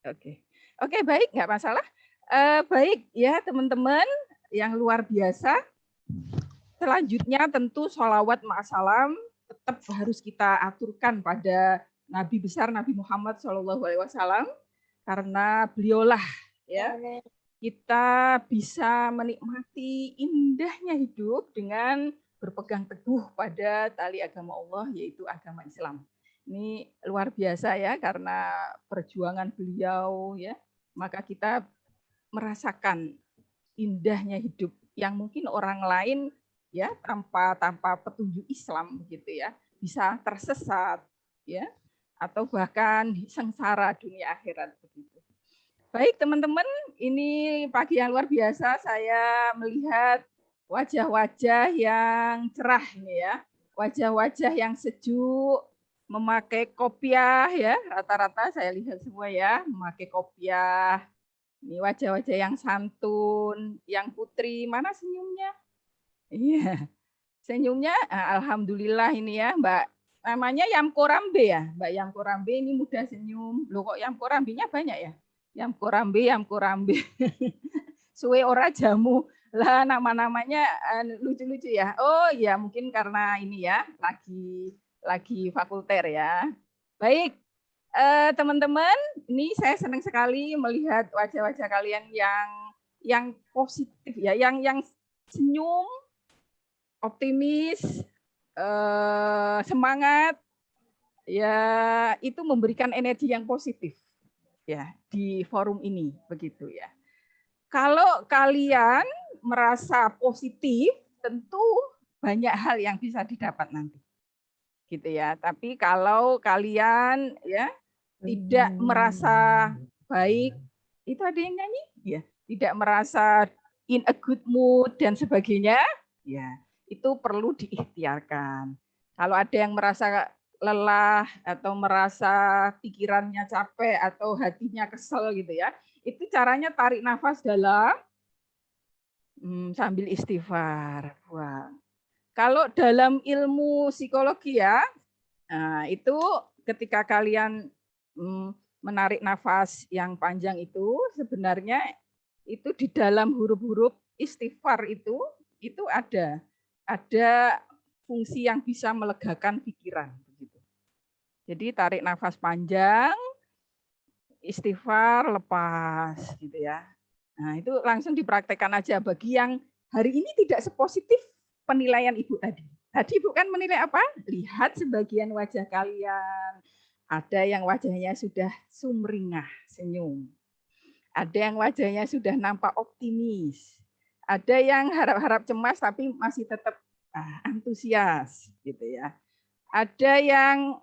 Oke. Oke, baik, nggak masalah. Baik ya teman-teman yang luar biasa. Selanjutnya tentu sholawat ma'asalam tetap harus kita aturkan pada Nabi besar Nabi Muhammad SAW karena beliaulah ya kita bisa menikmati indahnya hidup dengan berpegang teguh pada tali agama Allah yaitu agama Islam. Ini luar biasa ya karena perjuangan beliau ya, maka kita merasakan indahnya hidup yang mungkin orang lain ya tanpa petunjuk Islam begitu ya bisa tersesat ya atau bahkan sengsara dunia akhirat begitu. Baik teman-teman, ini pagi yang luar biasa saya melihat wajah-wajah yang cerah ini ya, wajah-wajah yang sejuk, memakai kopiah ya, rata-rata saya lihat semua ya, memakai kopiah. Ini wajah-wajah yang santun, yang putri, mana senyumnya? Iya, senyumnya alhamdulillah ini ya, Mbak. Namanya Yamko Rambe ya, Mbak Yamko Rambe ini mudah senyum. Loh kok Yamko Rambenya banyak ya? Yamko Rambe, Yamko Rambe. Suwe ora jamu. Lah nama-namanya lucu-lucu ya. Oh iya, mungkin karena ini ya, lagi fakulter ya. Baik, teman-teman, ini saya senang sekali melihat wajah-wajah kalian yang positif ya, yang senyum, optimis, semangat, ya itu memberikan energi yang positif ya di forum ini begitu ya. Kalau kalian merasa positif, tentu banyak hal yang bisa didapat nanti, gitu ya. Tapi kalau kalian ya tidak merasa baik, itu ada yang nyanyi, ya, tidak merasa in a good mood dan sebagainya, ya itu perlu diikhtiarkan. Kalau ada yang merasa lelah atau merasa pikirannya capek atau hatinya kesel gitu ya, itu caranya tarik nafas dalam sambil istighfar. Wah. Kalau dalam ilmu psikologi ya, nah, itu ketika kalian menarik nafas yang panjang itu sebenarnya itu di dalam huruf-huruf istighfar itu ada fungsi yang bisa melegakan pikiran begitu. Jadi tarik nafas panjang, istighfar, lepas gitu ya. Nah, itu langsung dipraktekkan aja bagi yang hari ini tidak sepositif penilaian Ibu tadi. Tadi Ibu kan menilai apa? Lihat sebagian wajah kalian. Ada yang wajahnya sudah sumringah, senyum. Ada yang wajahnya sudah nampak optimis. Ada yang harap-harap cemas tapi masih tetap antusias gitu ya. Ada yang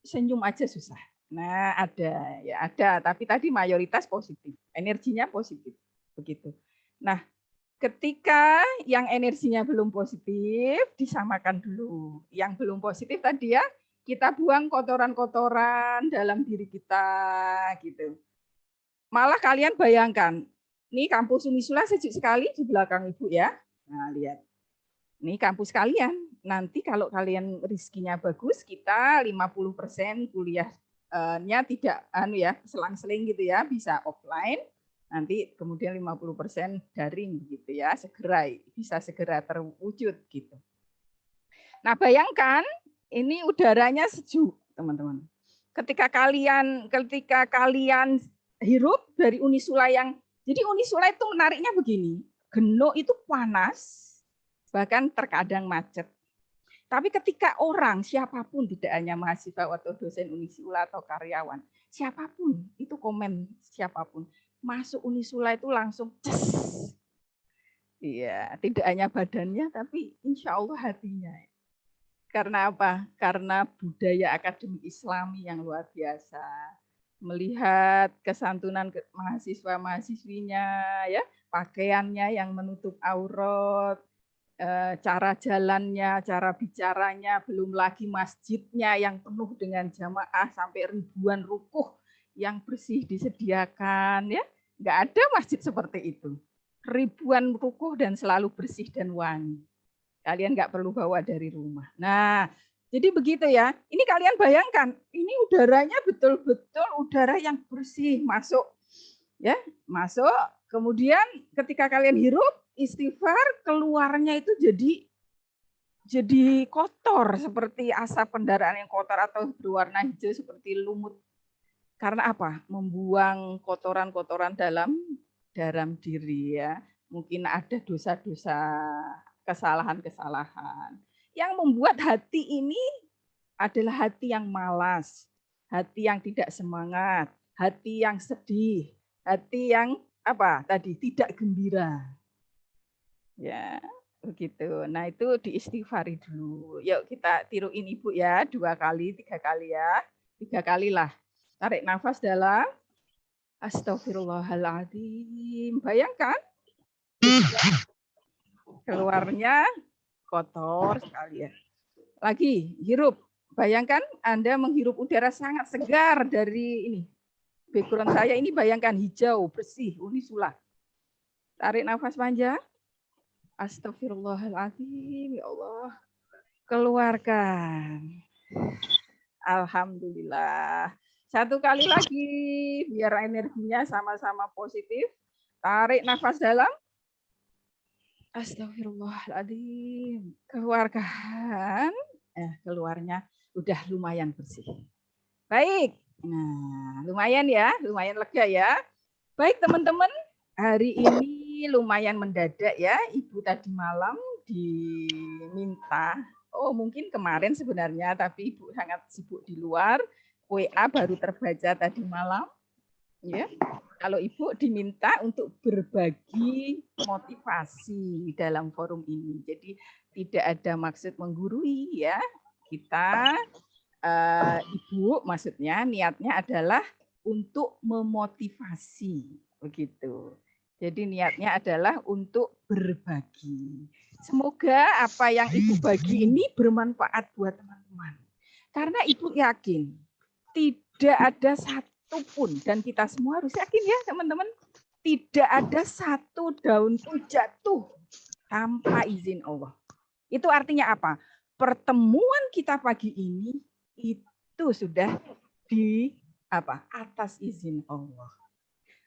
senyum aja susah. Nah, ada, tapi tadi mayoritas positif, energinya positif, begitu. Nah, ketika yang energinya belum positif, disamakan dulu. Yang belum positif tadi ya, kita buang kotoran-kotoran dalam diri kita, gitu. Malah kalian bayangkan, ini kampus Unisula sejuk sekali di belakang Ibu ya. Nah, lihat. Ini kampus kalian. Nanti kalau kalian rezekinya bagus, kita 50% kuliahnya tidak selang-seling gitu ya, bisa offline. Nanti kemudian 50% daring gitu ya, bisa segera terwujud gitu. Nah, bayangkan ini udaranya sejuk, teman-teman. Ketika kalian hirup dari Unisula jadi Unisula itu menariknya begini, Geno itu panas, bahkan terkadang macet. Tapi ketika orang, siapapun, tidak hanya mahasiswa atau dosen Unisula atau karyawan, siapapun, itu komen siapapun, masuk Unisula itu langsung ces. Iya, tidak hanya badannya, tapi insya Allah hatinya. Karena apa? Karena budaya akademik Islami yang luar biasa. Melihat kesantunan mahasiswa-mahasiswinya, ya, pakaiannya yang menutup aurat, cara jalannya, cara bicaranya, belum lagi masjidnya yang penuh dengan jamaah sampai ribuan rukuh yang bersih disediakan, ya. Nggak ada masjid seperti itu. Ribuan rukuh dan selalu bersih dan wangi. Kalian nggak perlu bawa dari rumah. Nah, Jadi begitu ya. Ini kalian bayangkan, ini udaranya betul-betul udara yang bersih masuk, ya, masuk. Kemudian ketika kalian hirup, istighfar, keluarnya itu jadi kotor seperti asap kendaraan yang kotor atau berwarna hijau seperti lumut. Karena apa? Membuang kotoran-kotoran dalam diri ya. Mungkin ada dosa-dosa, kesalahan-kesalahan yang membuat hati ini adalah hati yang malas, hati yang tidak semangat, hati yang sedih, hati yang apa tadi tidak gembira. Ya, begitu. Nah, itu diistighfari dulu. Yuk kita tiruin Ibu ya, 2 kali, 3 kali ya. 3 kali lah. Tarik nafas dalam. Astagfirullahaladzim. Bayangkan keluarnya kotor sekali ya. Lagi, hirup. Bayangkan Anda menghirup udara sangat segar dari ini. Background saya ini bayangkan hijau, bersih, unisula. Tarik nafas panjang. Astagfirullahaladzim, ya Allah. Keluarkan. Alhamdulillah. 1 kali lagi, biar energinya sama-sama positif. Tarik nafas dalam. Astagfirullahaladzim. Keluarkan. Keluarnya udah lumayan bersih. Baik. Nah, lumayan ya, lumayan lega ya. Baik teman-teman, hari ini lumayan mendadak ya. Ibu tadi malam diminta, mungkin kemarin sebenarnya, tapi Ibu sangat sibuk di luar. WA baru terbaca tadi malam. Ya. Kalau Ibu diminta untuk berbagi motivasi dalam forum ini. Jadi tidak ada maksud menggurui ya. Kita Ibu maksudnya niatnya adalah untuk memotivasi begitu. Jadi niatnya adalah untuk berbagi. Semoga apa yang Ibu bagi ini bermanfaat buat teman-teman. Karena Ibu yakin tidak ada satupun, dan kita semua harus yakin ya teman-teman, tidak ada satu daun pun jatuh tanpa izin Allah. Itu artinya apa? Pertemuan kita pagi ini itu sudah di atas izin Allah.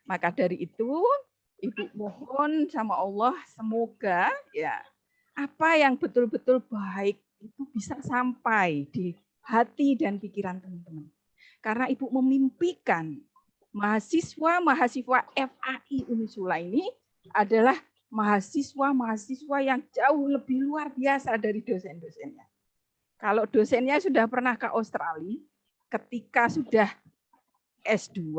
Maka dari itu Ibu mohon sama Allah semoga ya apa yang betul-betul baik itu bisa sampai di hati dan pikiran teman-teman. Karena Ibu memimpikan mahasiswa FAI Unisula ini adalah mahasiswa yang jauh lebih luar biasa dari dosen-dosennya. Kalau dosennya sudah pernah ke Australia, ketika sudah S2,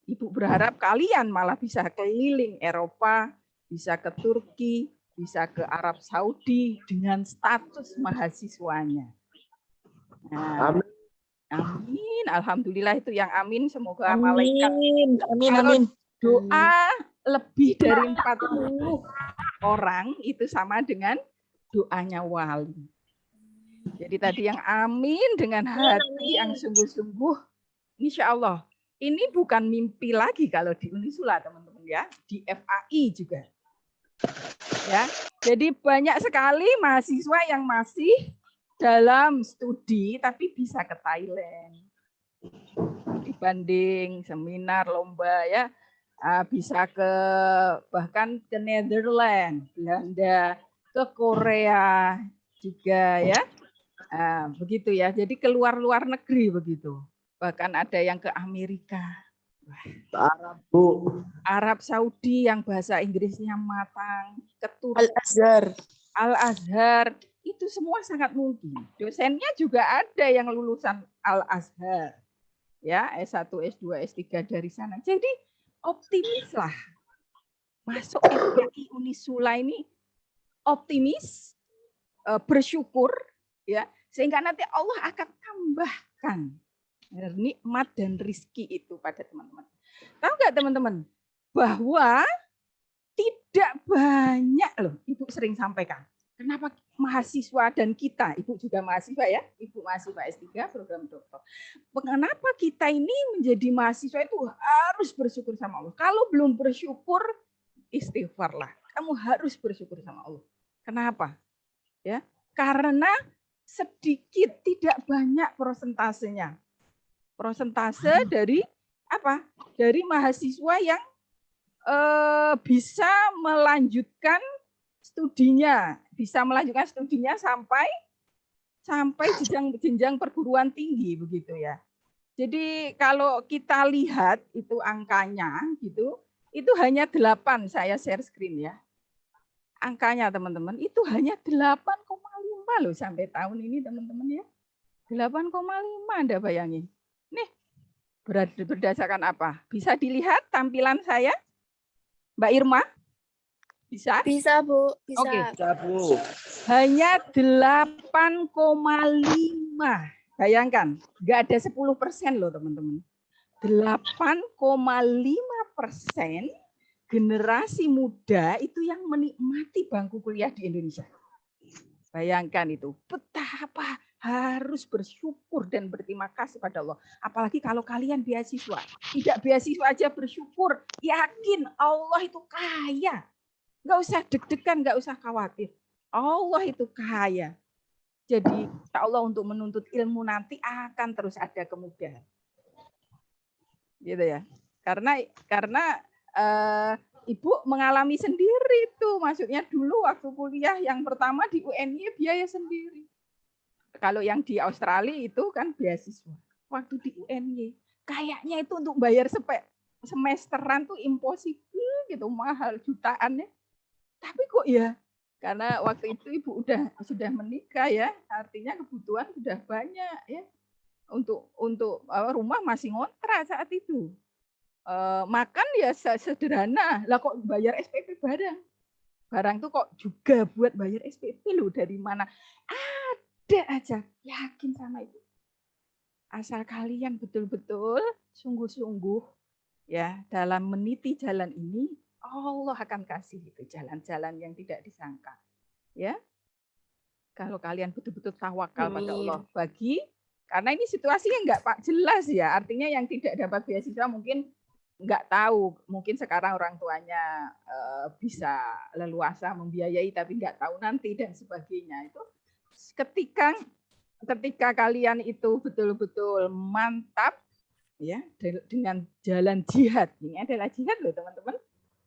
Ibu berharap kalian malah bisa keliling Eropa, bisa ke Turki, bisa ke Arab Saudi dengan status mahasiswanya. Nah, amin. Alhamdulillah itu yang amin. Semoga malaikat. Amin. Doa lebih dari 40 orang itu sama dengan doanya wali. Jadi tadi yang amin dengan hati yang sungguh-sungguh, insya Allah. Ini bukan mimpi lagi kalau di Unisula teman-teman ya, di FAI juga. Ya, jadi banyak sekali mahasiswa yang masih dalam studi tapi bisa ke Thailand. Dibanding seminar, lomba ya, bisa bahkan ke Netherlands, Belanda, ke Korea juga ya. Begitu ya, jadi keluar luar negeri begitu. Bahkan ada yang ke Amerika. Arab, Bu. Arab Saudi yang bahasa Inggrisnya matang, ke Turki. Al-Azhar, itu semua sangat mungkin. Dosennya juga ada yang lulusan Al-Azhar. Ya, S1, S2, S3 dari sana. Jadi optimislah. Masuk FAI Unisula ini optimis, bersyukur ya, sehingga nanti Allah akan tambahkan nikmat dan rizki itu pada teman-teman. Tahu nggak teman-teman bahwa tidak banyak loh, Ibu sering sampaikan. Kenapa mahasiswa dan kita, Ibu juga mahasiswa ya, Ibu mahasiswa S3 program doktor. Kenapa kita ini menjadi mahasiswa itu harus bersyukur sama Allah. Kalau belum bersyukur, istighfarlah. Kamu harus bersyukur sama Allah. Kenapa? Ya, karena sedikit, tidak banyak prosentasenya. Persentase dari apa? Dari mahasiswa yang bisa melanjutkan studinya sampai jenjang perguruan tinggi begitu ya. Jadi kalau kita lihat itu angkanya gitu, itu hanya 8, saya share screen ya. Angkanya teman-teman itu hanya 8,5 loh sampai tahun ini teman-teman ya. 8,5 Anda bayangin. Nih, berdasarkan apa? Bisa dilihat tampilan saya? Mbak Irma? Bisa? Bisa, Bu. Bisa. Oke. Bisa, Bu. Hanya 8,5. Bayangkan, nggak ada 10% loh teman-teman. 8,5% generasi muda itu yang menikmati bangku kuliah di Indonesia. Bayangkan itu, betapa harus bersyukur dan berterima kasih pada Allah. Apalagi kalau kalian beasiswa. Tidak beasiswa aja bersyukur, yakin Allah itu kaya. Nggak usah deg-degan, nggak usah khawatir. Allah itu kaya. Jadi insya Allah untuk menuntut ilmu nanti akan terus ada kemudahan. Gitu ya. Karena Ibu mengalami sendiri itu. Maksudnya dulu waktu kuliah yang pertama di UNY biaya sendiri. Kalau yang di Australia itu kan beasiswa. Waktu di UNY kayaknya itu untuk bayar semesteran tuh impossible gitu, mahal jutaan ya. Tapi kok ya, karena waktu itu Ibu sudah menikah ya, artinya kebutuhan sudah banyak ya. Untuk rumah masih ngontrak saat itu. Makan ya sederhana, lah kok bayar SPP barang. Barang tuh kok juga buat bayar SPP loh, dari mana? Ada aja, yakin sama itu. Asal kalian betul-betul sungguh-sungguh ya dalam meniti jalan ini, Allah akan kasih itu jalan-jalan yang tidak disangka. Ya. Kalau kalian betul-betul tawakal pada Allah karena ini situasinya nggak jelas ya, artinya yang tidak dapat beasiswa mungkin nggak tahu, mungkin sekarang orang tuanya bisa leluasa membiayai tapi nggak tahu nanti dan sebagainya. Itu ketika kalian itu betul-betul mantap ya dengan jalan jihad, ini adalah jihad loh teman-teman.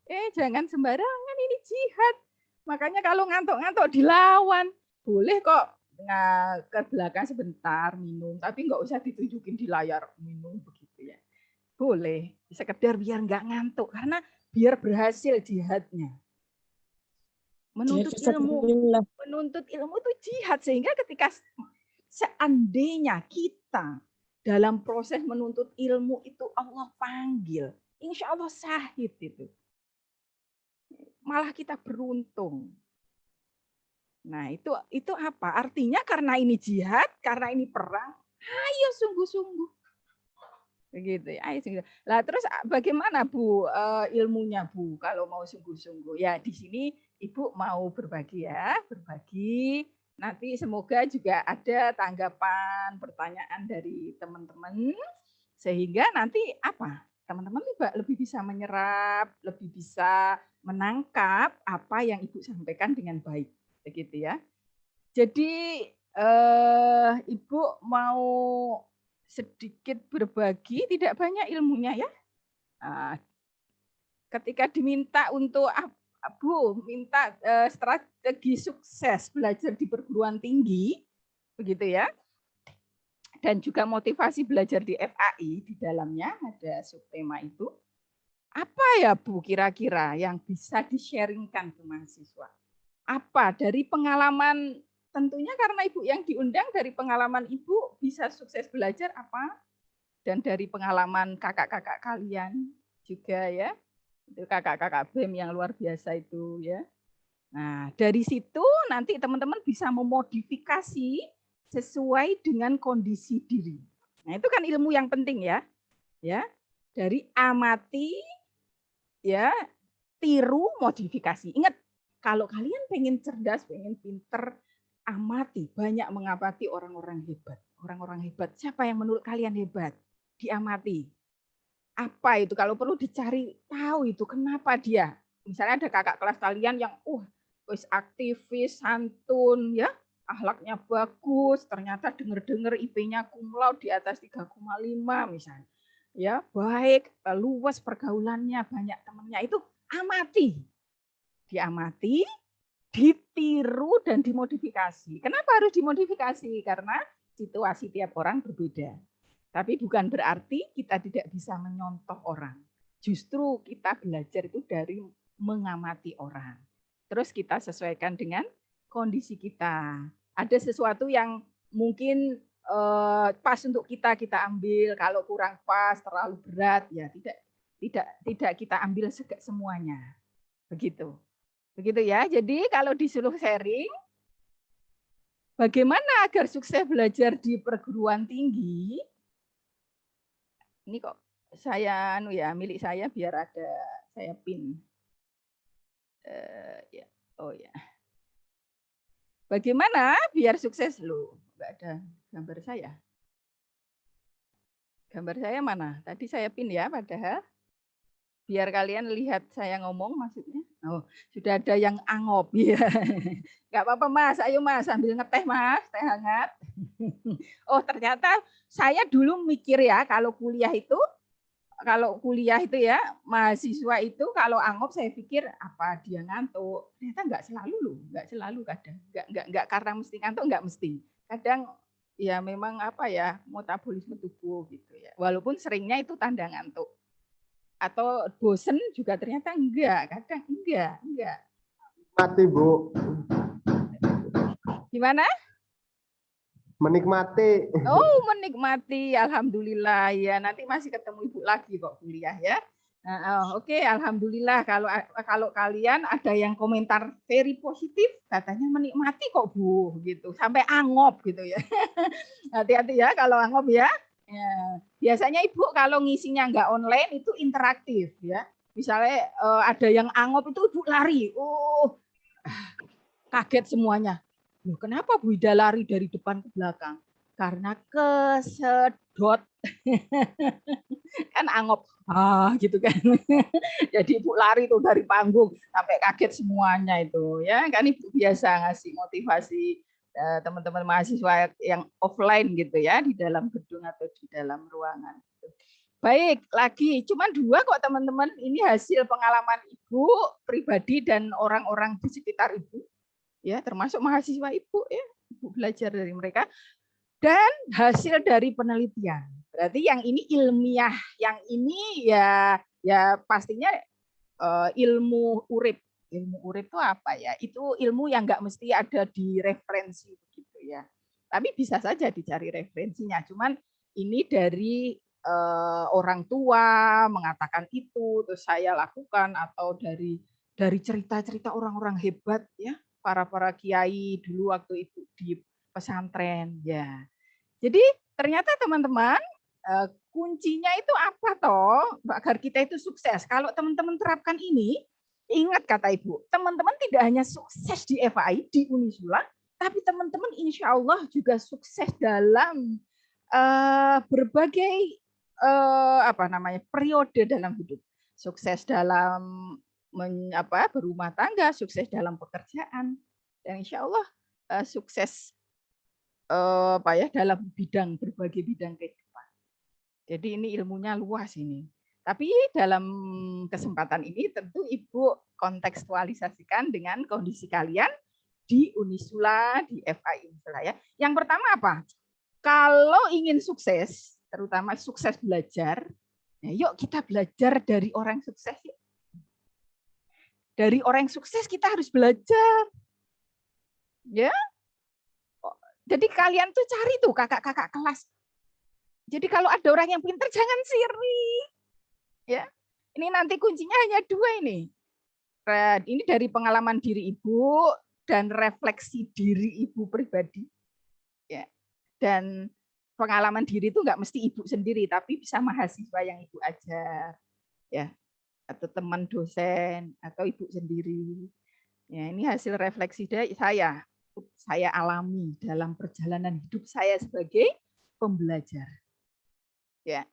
Jangan sembarangan, ini jihad. Makanya kalau ngantuk-ngantuk dilawan, boleh kok ke belakang sebentar minum, tapi nggak usah ditunjukin di layar minum begitu ya. Boleh, sekedar biar nggak ngantuk, karena biar berhasil jihadnya. Menuntut ilmu itu jihad, sehingga ketika seandainya kita dalam proses menuntut ilmu itu Allah panggil, insya Allah syahid itu. Malah kita beruntung. Nah, itu apa? Artinya karena ini jihad, karena ini perang, ayo sungguh-sungguh. Begitu ya. Lah terus bagaimana Bu ilmunya Bu kalau mau sungguh-sungguh? Ya di sini Ibu mau berbagi ya, berbagi. Nanti semoga juga ada tanggapan, pertanyaan dari teman-teman sehingga nanti apa? Teman-teman lebih bisa menyerap, lebih bisa menangkap apa yang Ibu sampaikan dengan baik, begitu ya. Jadi Ibu mau sedikit berbagi, tidak banyak ilmunya ya. Ketika diminta untuk Bu minta strategi sukses belajar di perguruan tinggi, begitu ya. Dan juga motivasi belajar di FAI, di dalamnya ada subtema itu. Apa ya Bu kira-kira yang bisa di-sharingkan ke mahasiswa? Apa dari pengalaman, tentunya karena Ibu yang diundang, dari pengalaman Ibu bisa sukses belajar apa? Dan dari pengalaman kakak-kakak kalian juga ya. Itu kakak-kakak BEM yang luar biasa itu ya. Nah, dari situ nanti teman-teman bisa memodifikasi sesuai dengan kondisi diri. Nah, itu kan ilmu yang penting ya. Ya. Dari amati ya, tiru, modifikasi. Ingat, kalau kalian pengen cerdas, pengen pinter, amati, banyak mengamati orang-orang hebat. Orang-orang hebat, siapa yang menurut kalian hebat? Diamati. Apa itu? Kalau perlu dicari tahu itu kenapa dia. Misalnya ada kakak kelas kalian yang wis aktivis, santun ya, akhlaknya bagus, ternyata dengar-dengar IP-nya cum laude di atas 3,5 misalnya. Ya, baik, luas pergaulannya, banyak temannya, itu amati. Diamati, ditiru dan dimodifikasi. Kenapa harus dimodifikasi? Karena situasi tiap orang berbeda. Tapi bukan berarti kita tidak bisa menyontoh orang. Justru kita belajar itu dari mengamati orang. Terus kita sesuaikan dengan kondisi kita. Ada sesuatu yang mungkin pas untuk kita ambil, kalau kurang pas, terlalu berat, ya tidak kita ambil semuanya. Begitu. Begitu ya. Jadi kalau disuruh sharing, bagaimana agar sukses belajar di perguruan tinggi? Ini kok saya milik saya biar ada saya pin. Ya. Oh ya. Bagaimana biar sukses lu? Enggak ada gambar saya. Gambar saya mana? Tadi saya pin ya, padahal biar kalian lihat saya ngomong maksudnya. Oh, sudah ada yang angop ya. Enggak apa-apa Mas, ayo Mas sambil ngeteh Mas, teh hangat. Oh, ternyata saya dulu mikir ya kalau kuliah itu ya mahasiswa itu kalau angop saya pikir apa dia ngantuk. Ternyata enggak selalu loh, enggak selalu kadang. Enggak karena mesti ngantuk, enggak mesti. Kadang ya memang apa ya, metabolisme tubuh gitu ya. Walaupun seringnya itu tanda ngantuk. Atau bosen juga ternyata enggak, kadang enggak. Mati, Bu. Gimana? Menikmati. Oh, menikmati. Alhamdulillah ya. Nanti masih ketemu Ibu lagi kok kuliah ya. Oke, alhamdulillah kalau kalian ada yang komentar very positif, katanya menikmati kok Bu gitu. Sampai angop gitu ya. Hati-hati ya kalau angop ya. Ya, biasanya Ibu kalau ngisinya nggak online itu interaktif ya. Misalnya ada yang angop itu Ibu lari. Oh, kaget semuanya. Loh, kenapa Bu Ida lari dari depan ke belakang? Karena kesedot. Kan angop. Gitu kan. Jadi Ibu lari tuh dari panggung sampai kaget semuanya itu. Ya, kan Ibu biasa ngasih motivasi teman-teman mahasiswa yang offline gitu ya, di dalam gedung atau di dalam ruangan. Baik, lagi cuma 2 kok teman-teman. Ini hasil pengalaman Ibu pribadi dan orang-orang di sekitar Ibu. Ya, termasuk mahasiswa Ibu ya. Ibu belajar dari mereka dan hasil dari penelitian. Berarti yang ini ilmiah, yang ini ya pastinya ilmu urip. Ilmu urip itu apa ya? Itu ilmu yang nggak mesti ada di referensi begitu ya. Tapi bisa saja dicari referensinya. Cuman ini dari orang tua mengatakan itu, terus saya lakukan, atau dari cerita-cerita orang-orang hebat ya, para kiai dulu waktu itu di pesantren ya. Jadi ternyata teman-teman kuncinya itu apa toh agar kita itu sukses. Kalau teman-teman terapkan ini, ingat kata Ibu, teman-teman tidak hanya sukses di FAI, di Unisula, tapi teman-teman insya Allah juga sukses dalam berbagai periode dalam hidup. Sukses dalam berumah tangga, sukses dalam pekerjaan, dan insya Allah sukses dalam berbagai bidang kehidupan. Jadi ini ilmunya luas ini. Tapi dalam kesempatan ini tentu Ibu kontekstualisasikan dengan kondisi kalian di Unisula, di FAI Unisula ya. Yang pertama apa? Kalau ingin sukses, terutama sukses belajar, ya yuk kita belajar dari orang sukses. Dari orang sukses kita harus belajar. Ya. Jadi kalian tuh cari tuh kakak-kakak kelas. Jadi kalau ada orang yang pintar jangan sirik. Ya. Ini nanti kuncinya hanya 2 ini. Ini dari pengalaman diri Ibu dan refleksi diri Ibu pribadi. Ya. Dan pengalaman diri itu nggak mesti Ibu sendiri, tapi bisa mahasiswa yang Ibu ajar. Ya. Atau teman dosen, atau Ibu sendiri. Ya, ini hasil refleksi dari saya alami dalam perjalanan hidup saya sebagai pembelajar. Ya.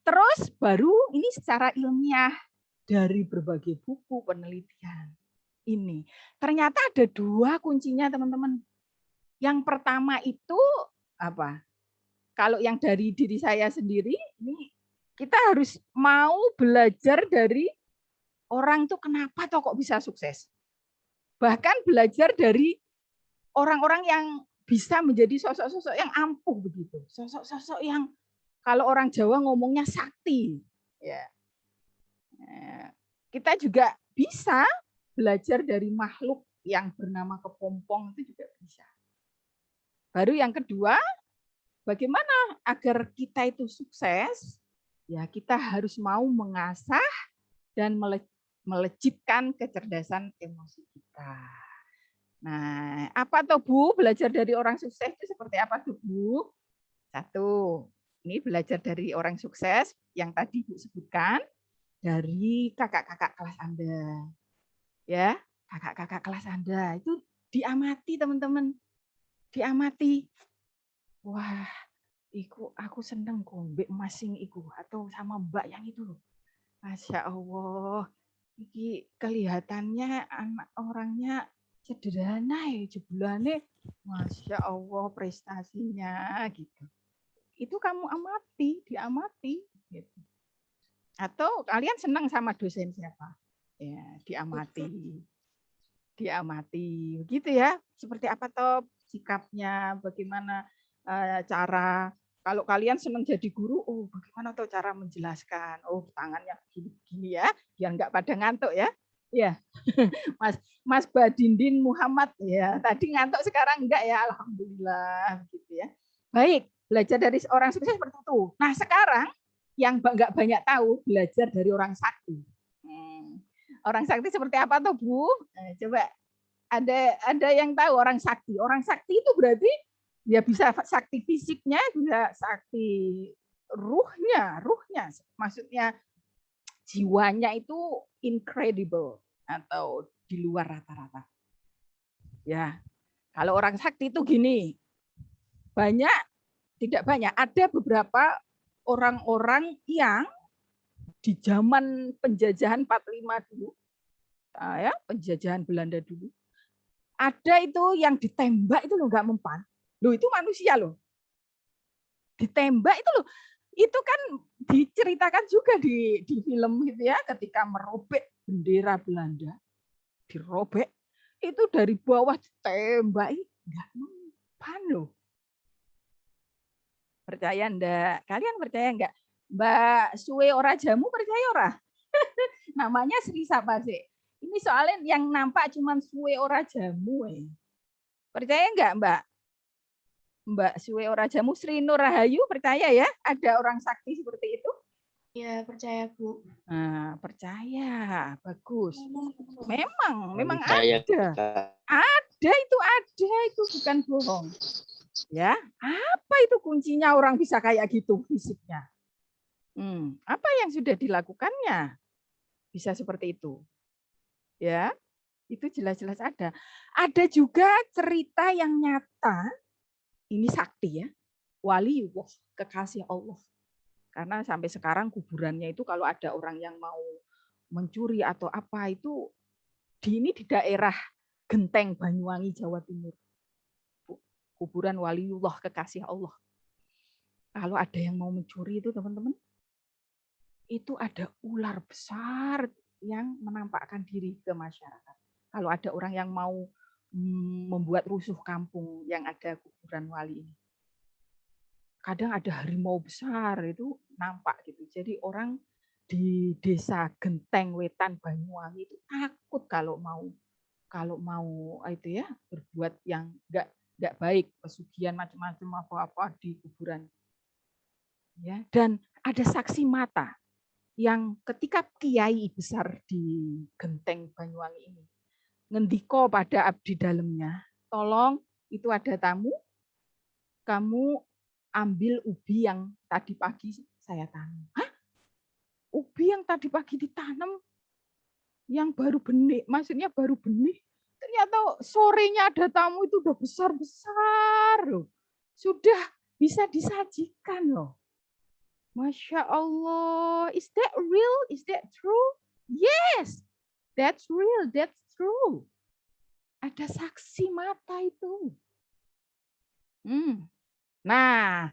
Terus baru ini secara ilmiah dari berbagai buku penelitian. Ini ternyata ada 2 kuncinya teman-teman. Yang pertama itu apa? Kalau yang dari diri saya sendiri, ini kita harus mau belajar dari orang tuh kenapa toh kok bisa sukses. Bahkan belajar dari orang-orang yang bisa menjadi sosok-sosok yang ampuh begitu. Sosok-sosok yang kalau orang Jawa ngomongnya sakti. Ya. Kita juga bisa belajar dari makhluk yang bernama kepompong itu juga bisa. Baru yang kedua, bagaimana agar kita itu sukses? Ya, kita harus mau mengasah dan melejitkan kecerdasan emosi kita. Nah, apa tuh Bu? Belajar dari orang sukses itu seperti apa tuh Bu? Satu, ini belajar dari orang sukses yang tadi Bu sebutkan, dari kakak-kakak kelas Anda. Ya, kakak-kakak kelas Anda itu diamati teman-teman. Diamati. Wah, aku seneng gombek masing iku atau sama Mbak yang itu loh. Masya Allah, iki kelihatannya anak orangnya sederhana ya, jebulane Masya Allah prestasinya gitu. Itu kamu amati, diamati gitu. Atau kalian senang sama dosen siapa? Ya, diamati. Diamati gitu ya. Seperti apa toh sikapnya, bagaimana cara kalau kalian senang jadi guru, oh bagaimana tuh cara menjelaskan? Oh tangannya gini-gini ya, biar nggak pada ngantuk ya. Ya, Mas Badindin Muhammad ya. Tadi ngantuk sekarang enggak ya, alhamdulillah gitu ya. Baik, belajar dari orang sukses seperti itu. Nah sekarang yang nggak banyak tahu belajar dari orang sakti. Orang sakti seperti apa tuh Bu? Coba ada yang tahu orang sakti. Orang sakti itu berarti ya bisa sakti fisiknya, bisa sakti ruhnya maksudnya jiwanya itu incredible atau di luar rata-rata. Ya, kalau orang sakti itu gini, banyak tidak banyak, ada beberapa orang-orang yang di zaman penjajahan 45 dulu, ya, penjajahan Belanda dulu, ada itu yang ditembak itu loh nggak mempan. Loh itu manusia loh. Ditembak itu loh. Itu kan diceritakan juga di film gitu ya, ketika merobek bendera Belanda, dirobek, itu dari bawah ditembak, nggak mempan loh. Percaya enggak? Kalian percaya enggak? Mbak Suwe ora jamu percaya ora? Namanya Sri siapa sih? Ini soalnya yang nampak cuma Suwe ora jamu. Percaya enggak Mbak? Mbak Suwe ora jamu, Sri Nur Rahayu percaya ya? Ada orang sakti seperti itu? Ya, percaya Bu. Nah, percaya. Bagus. Memang Percaya, ada. Kak. Ada itu bukan bohong. Ya, apa itu kuncinya orang bisa kayak gitu fisiknya? Apa yang sudah dilakukannya bisa seperti itu? Ya, itu jelas-jelas ada. Ada juga cerita yang nyata. Ini sakti ya, wali kekasih Allah. Karena sampai sekarang kuburannya itu kalau ada orang yang mau mencuri atau apa itu di daerah Genteng Banyuwangi Jawa Timur. Kuburan waliullah kekasih Allah. Kalau ada yang mau mencuri itu teman-teman, itu ada ular besar yang menampakkan diri ke masyarakat. Kalau ada orang yang mau membuat rusuh kampung yang ada kuburan wali ini. Kadang ada harimau besar itu nampak gitu. Jadi orang di desa Genteng Wetan Banyuwangi itu takut kalau mau itu ya berbuat yang enggak baik, pesugihan macam-macam apa-apa di kuburan. Ya, dan ada saksi mata yang ketika kiai besar di Genteng Banyuwangi ini ngendiko pada abdi dalamnya, tolong itu ada tamu, kamu ambil ubi yang tadi pagi saya tanam. Hah? Ubi yang tadi pagi ditanam yang baru benih, maksudnya baru benih. Ternyata sorenya ada tamu itu udah besar-besar loh. Sudah bisa disajikan loh. Masya Allah, is that real? Is that true? Yes, that's real, that's true. Ada saksi mata itu. Nah,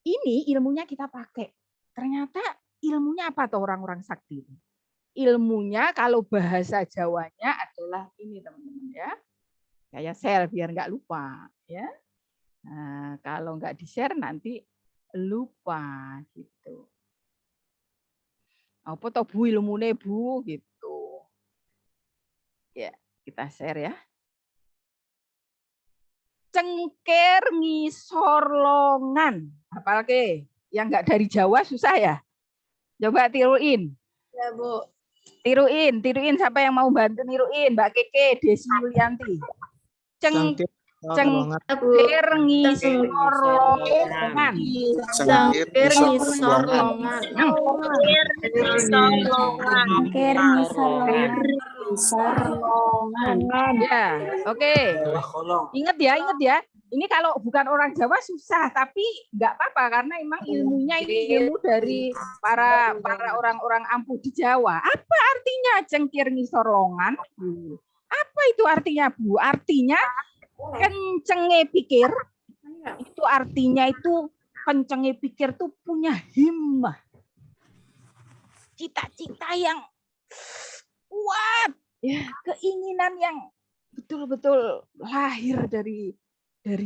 ini ilmunya kita pakai. Ternyata ilmunya apa tuh orang-orang sakti? Ilmunya kalau bahasa Jawanya adalah ini teman-teman ya. Saya share biar nggak lupa ya. Nah, kalau nggak di-share nanti lupa gitu. Apa toh Bu ilmune Bu gitu. Ya, kita share ya. Cengkir ngisor longan. Apalagi yang nggak dari Jawa susah ya. Coba tiruin. Ya, Bu. Tiruin siapa yang mau bantu niruin? Mbak Keke, Desi Yulianti. Cengkir Cengkir ngisor longan. Cengkir ngisor longan. Cengkir ngisor longan. Ya, oke. Ingat ya. Ini kalau bukan orang Jawa susah, tapi nggak apa-apa karena emang ilmunya ini ilmu dari para orang-orang ampuh di Jawa. Apa artinya cengkir ngisor longan? Apa itu artinya, Bu? Artinya kencenge pikir. Itu artinya itu kencenge pikir tuh punya himmah. Cita-cita yang kuat, ya, keinginan yang betul-betul lahir dari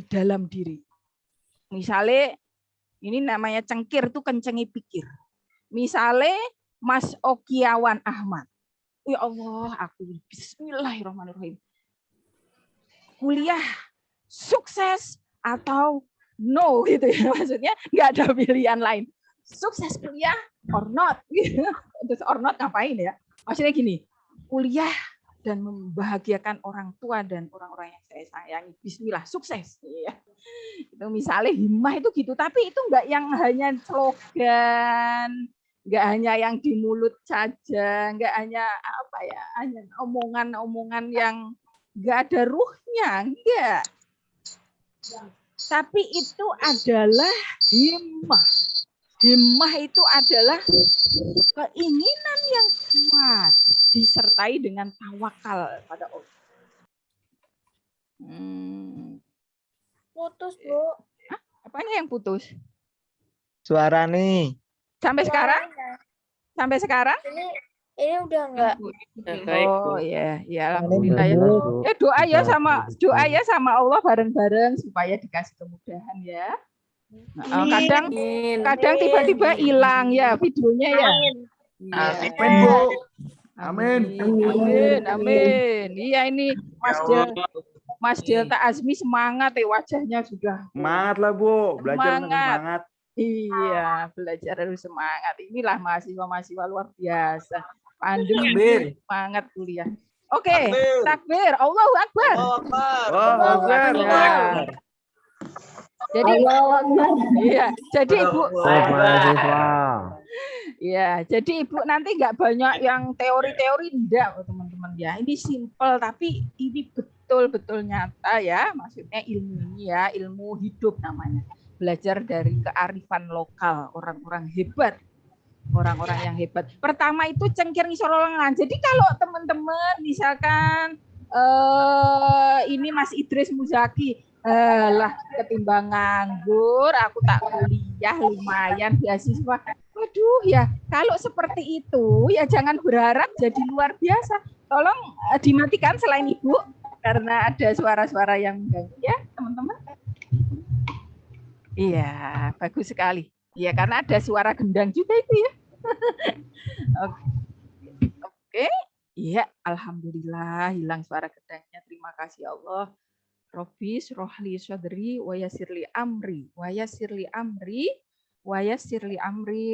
dalam diri. Misalnya ini namanya cengkir tuh kencengi pikir. Misalnya Mas Okiawan Ahmad. Ya Allah, aku bismillahirrahmanirrahim. Kuliah sukses atau no gitu ya. Maksudnya nggak ada pilihan lain. Sukses kuliah or not. Terus or not ngapain ya? Maksudnya gini, kuliah dan membahagiakan orang tua dan orang-orang yang saya sayangi. Bismillah, sukses. Ya. Itu misalnya himmah itu gitu, tapi itu enggak yang hanya slogan, enggak hanya yang di mulut saja, enggak hanya apa ya, hanya omongan-omongan yang enggak ada ruhnya, enggak. Tapi itu adalah himmah. Himmah itu adalah keinginan yang kuat disertai dengan tawakal pada Allah. Putus, Bu. Hah? Apanya yang putus? Suara nih. Sampai sekarang? Sampai sekarang? Ini udah enggak. Oh ya, ya alhamdulillah ya. Doa ya sama Allah bareng-bareng supaya dikasih kemudahan ya. Kadang tiba-tiba hilang ya videonya ya. Amin, Bu. Amin. Iya ini Mas Delta Azmi semangat wajahnya sudah. Semangat lah Bu, belajar semangat. Iya, belajar harus semangat. Inilah mahasiswa-mahasiswa luar biasa. Pandemi semangat kuliah. Oke, takbir. Allahu Akbar. Allahu Akbar. Jadi Ibu. Ya, jadi Ibu nanti nggak banyak yang teori-teori enggak, teman-teman ya. Ini simple tapi ini betul-betul nyata ya. Maksudnya ilmu ini ya, ilmu hidup namanya. Belajar dari kearifan lokal orang-orang hebat. Orang-orang yang hebat. Pertama itu cengkir ngisor longan. Jadi kalau teman-teman misalkan ini Mas Idris Muzaki, lah ketimbang nganggur, aku tak kuliah lumayan beasiswa. Waduh ya, kalau seperti itu ya jangan berharap jadi luar biasa. Tolong dimatikan selain Ibu karena ada suara-suara yang mengganggu ya teman-teman. Iya, bagus sekali. Ya karena ada suara gendang juga itu ya. Oke. Iya, alhamdulillah hilang suara gendangnya. Terima kasih Allah. Robbi rohli sadri wa yassirli amri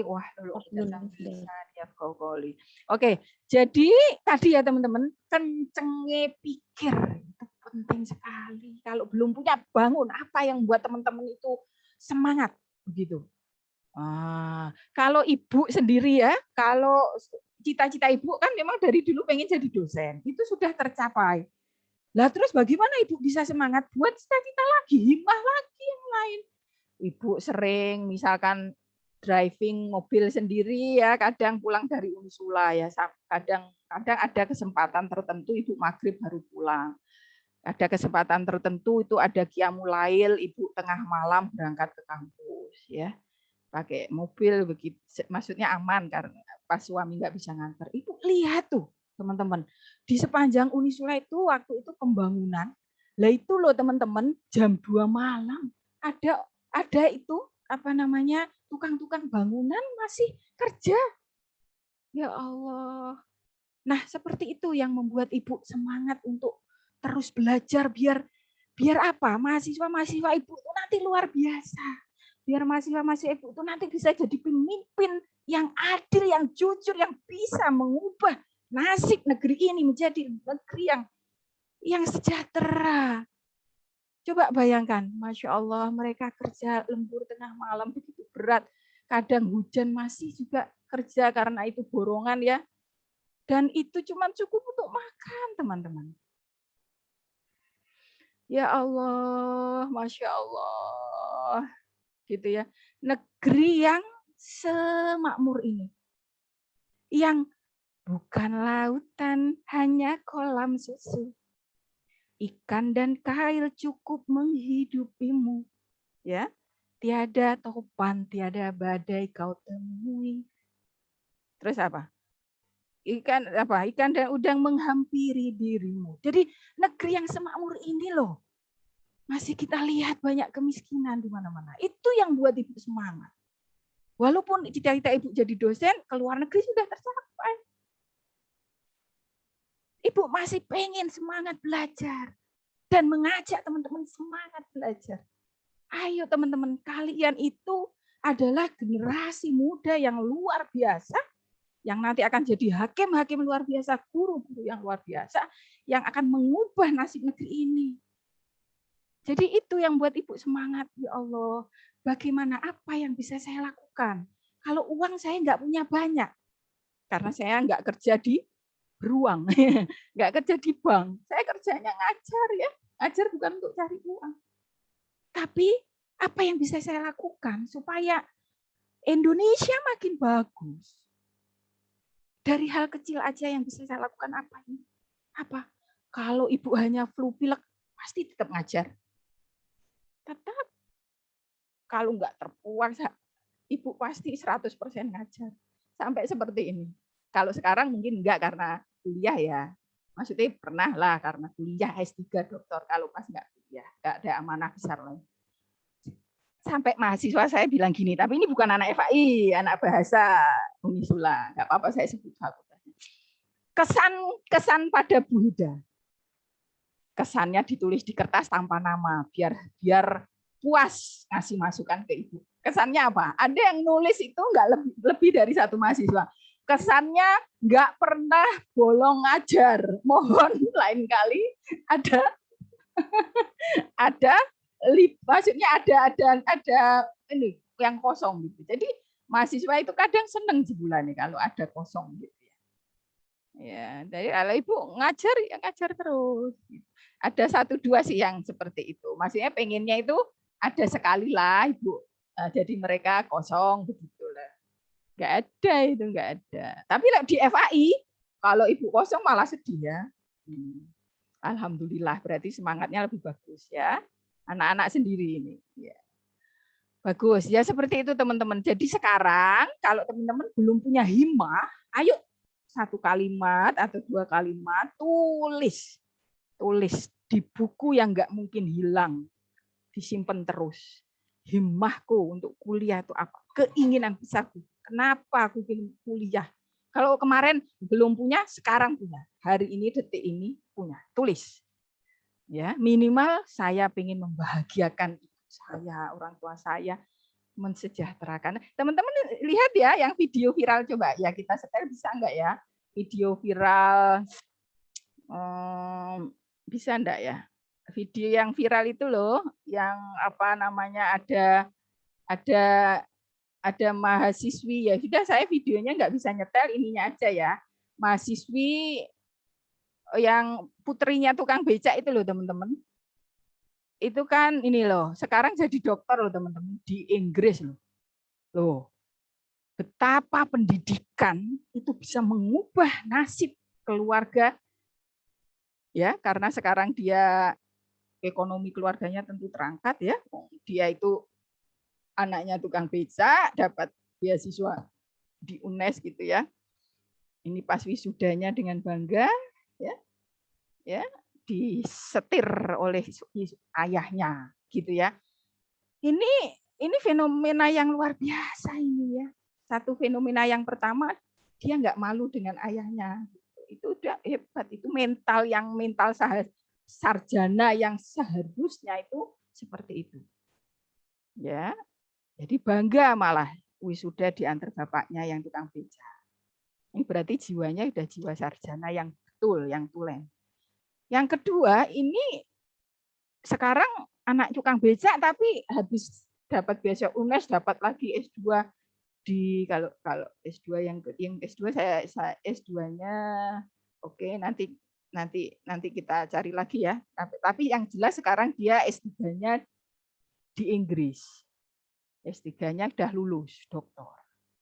wahlul 'uqdatam min lisani yafqahu qawli. Oke, jadi tadi ya teman-teman, kencenge pikir itu penting sekali. Kalau belum punya bangun, apa yang buat teman-teman itu semangat begitu. Kalau Ibu sendiri ya, kalau cita-cita Ibu kan memang dari dulu pengen jadi dosen, itu sudah tercapai. Lah terus bagaimana Ibu bisa semangat buat cita-cita lagi, himmah lagi yang lain? Ibu sering misalkan driving mobil sendiri ya, kadang pulang dari Unisula ya, kadang ada kesempatan tertentu Ibu maghrib baru pulang. Ada kesempatan tertentu itu ada qiyamul lail, ibu tengah malam berangkat ke kampus ya. Pakai mobil begitu, maksudnya aman karena pas suami nggak bisa nganter. Ibu lihat tuh teman-teman, di sepanjang Unisula itu waktu itu pembangunan. Lah itu loh teman-teman, jam 2 malam ada itu apa namanya tukang-tukang bangunan masih kerja. Ya Allah. Nah, seperti itu yang membuat ibu semangat untuk terus belajar biar apa? Mahasiswa-mahasiswa ibu itu nanti luar biasa. Biar mahasiswa-mahasiswa ibu itu nanti bisa jadi pemimpin yang adil, yang jujur, yang bisa mengubah nasib negeri ini menjadi negeri yang sejahtera. Coba bayangkan, Masya Allah, mereka kerja lembur tengah malam begitu berat. Kadang hujan masih juga kerja karena itu borongan ya. Dan itu cuma cukup untuk makan, teman-teman. Ya Allah, Masya Allah. Gitu ya. Negeri yang semakmur ini. Yang bukan lautan, hanya kolam susu. Ikan dan kail cukup menghidupimu. Ya, tiada topan, tiada badai kau temui. Terus apa? Ikan dan udang menghampiri dirimu. Jadi negeri yang semakmur ini loh. Masih kita lihat banyak kemiskinan di mana-mana. Itu yang buat ibu semangat. Walaupun cita-cita ibu jadi dosen, ke luar negeri sudah tercapai. Ibu masih pengen semangat belajar. Dan mengajak teman-teman semangat belajar. Ayo teman-teman, kalian itu adalah generasi muda yang luar biasa, yang nanti akan jadi hakim-hakim luar biasa, guru-guru yang luar biasa, yang akan mengubah nasib negeri ini. Jadi itu yang buat ibu semangat, ya Allah, bagaimana apa yang bisa saya lakukan? Kalau uang saya nggak punya banyak, karena saya nggak kerja di beruang, nggak kerja di bank, saya kerjanya ngajar ya, ngajar bukan untuk cari uang. Tapi apa yang bisa saya lakukan supaya Indonesia makin bagus? Dari hal kecil aja yang bisa saya lakukan apa ini? Apa? Kalau ibu hanya flu pilek, pasti tetap ngajar. Tetap. Kalau nggak terpuas, ibu pasti 100% ngajar. Sampai seperti ini. Kalau sekarang mungkin enggak karena kuliah ya. Maksudnya pernah lah karena kuliah S3 doktor. Kalau pas nggak kuliah, nggak ada amanah besar lain. Sampai mahasiswa saya bilang gini, tapi ini bukan anak FAI, anak bahasa Unisula. Nggak apa-apa saya sebut fakultasnya. Kesan pada Bu Huda. Kesannya ditulis di kertas tanpa nama, biar puas ngasih masukan ke ibu. Kesannya apa? Ada yang nulis itu nggak lebih dari satu mahasiswa. Kesannya nggak pernah bolong ngajar. Mohon lain kali ada maksudnya ada ini yang kosong gitu. Jadi mahasiswa itu kadang seneng sebulan nih kalau ada kosong gitu ya. Ya, dari kalau ibu ngajar ya ngajar terus. Ada 1-2 sih yang seperti itu. Maksudnya pengennya itu ada sekali lah ibu. Jadi mereka kosong begitulah. Nggak ada itu nggak ada. Tapi di FAI kalau ibu kosong malah sedih ya. Alhamdulillah berarti semangatnya lebih bagus ya. Anak-anak sendiri ini. Ya. Bagus. Ya seperti itu teman-teman. Jadi sekarang kalau teman-teman belum punya himmah, ayo 1 kalimat atau 2 kalimat tulis di buku yang nggak mungkin hilang. Disimpan terus. Himmahku untuk kuliah itu apa? Keinginan besarku. Kenapa aku ingin kuliah? Kalau kemarin belum punya, sekarang punya. Hari ini, detik ini punya. Tulis. Ya, minimal saya ingin membahagiakan ibu saya, orang tua saya, mensejahterakan. Teman-teman lihat ya yang video viral, coba ya kita setel bisa enggak ya? Video viral bisa enggak ya? Video yang viral itu loh, yang apa namanya ada mahasiswi ya. Sudah saya videonya enggak bisa nyetel, ininya aja ya. Mahasiswi yang putrinya tukang becak itu loh teman-teman. Itu kan ini loh, sekarang jadi dokter loh teman-teman di Inggris loh. Loh, betapa pendidikan itu bisa mengubah nasib keluarga. Ya, karena sekarang dia ekonomi keluarganya tentu terangkat ya. Dia itu anaknya tukang becak, dapat beasiswa di UNES gitu ya. Ini pas wisudanya dengan bangga ya disetir oleh ayahnya gitu ya. Ini fenomena yang luar biasa ini ya. Satu fenomena yang pertama, dia nggak malu dengan ayahnya. Itu udah hebat. Itu mental sarjana yang seharusnya itu seperti itu. Ya, jadi bangga malah wisuda diantar bapaknya yang tukang becak. Ini berarti jiwanya udah jiwa sarjana yang betul, yang tulen. Yang kedua, ini sekarang anak tukang becak tapi habis dapat beasiswa UNES, dapat lagi S2 di kalau S2 yang S2 saya S2-nya oke, nanti kita cari lagi ya. Tapi yang jelas sekarang dia S3-nya di Inggris. S3-nya udah lulus doktor.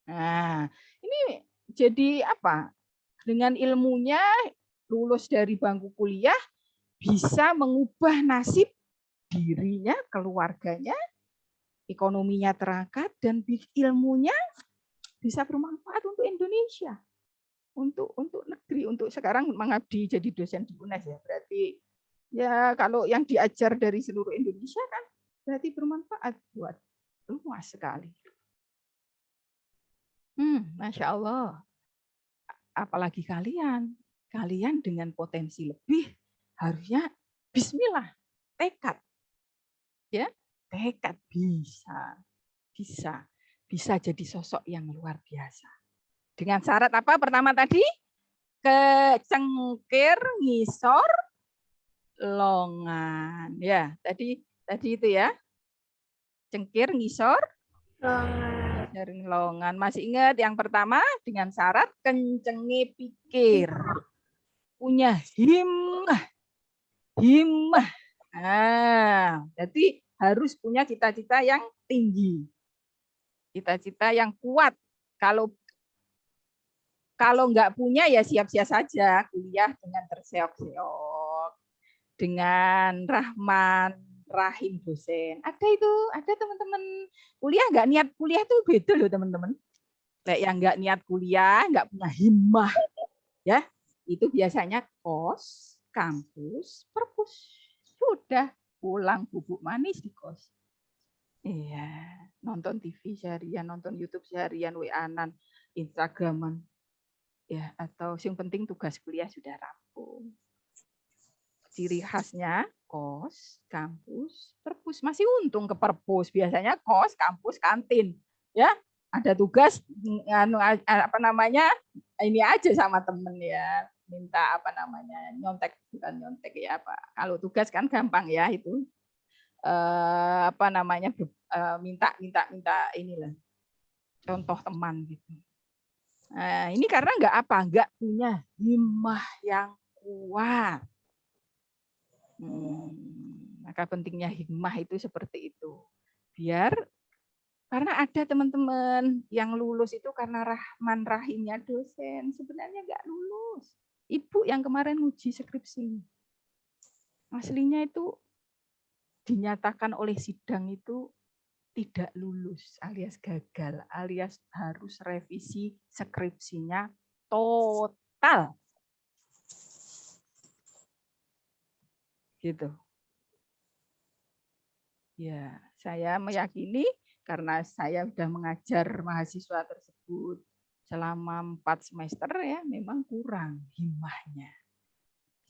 Nah, ini jadi apa? Dengan ilmunya lulus dari bangku kuliah bisa mengubah nasib dirinya, keluarganya, ekonominya terangkat, dan ilmunya bisa bermanfaat untuk Indonesia, untuk negeri, untuk sekarang mengabdi jadi dosen di UNES ya. Berarti ya kalau yang diajar dari seluruh Indonesia kan berarti bermanfaat buat luas sekali. Masya Allah. Apalagi kalian dengan potensi lebih harusnya bismillah, tekad. Ya, tekad bisa jadi sosok yang luar biasa. Dengan syarat apa? Pertama tadi kecengkir, ngisor, longan. Ya, tadi itu ya. Cengkir, ngisor, longan. Masih ingat yang pertama dengan syarat kencengi pikir. Punya himmah. Nah, jadi harus punya cita-cita yang tinggi. Cita-cita yang kuat. Kalau nggak punya ya siap-siap saja kuliah dengan terseok-seok, dengan rahman rahim dosen. Ada teman-teman kuliah nggak niat kuliah tuh beda loh teman-teman. Kayak yang nggak niat kuliah, nggak punya himmah, ya itu biasanya kos, kampus, perpus, sudah pulang bubuk manis di kos. Iya, nonton TV seharian, nonton YouTube seharian, WA-an, Instagraman. Ya, atau yang penting tugas kuliah sudah rampung. Ciri khasnya kos, kampus, perpus. Masih untung ke perpus, biasanya kos, kampus, kantin. Ya, ada tugas ini aja sama temen ya, minta nyontek, bukan nyontek ya, Pak. Kalau tugas kan gampang ya itu. Minta inilah. Contoh teman gitu. Nah, ini karena nggak punya himmah yang kuat. Maka pentingnya himmah itu seperti itu. Karena ada teman-teman yang lulus itu karena rahman rahimnya dosen, sebenarnya nggak lulus. Ibu yang kemarin uji skripsi, aslinya itu dinyatakan oleh sidang itu tidak lulus, alias gagal, alias harus revisi skripsinya total. Gitu. Ya, saya meyakini karena saya sudah mengajar mahasiswa tersebut selama 4 semester ya, memang kurang himmahnya.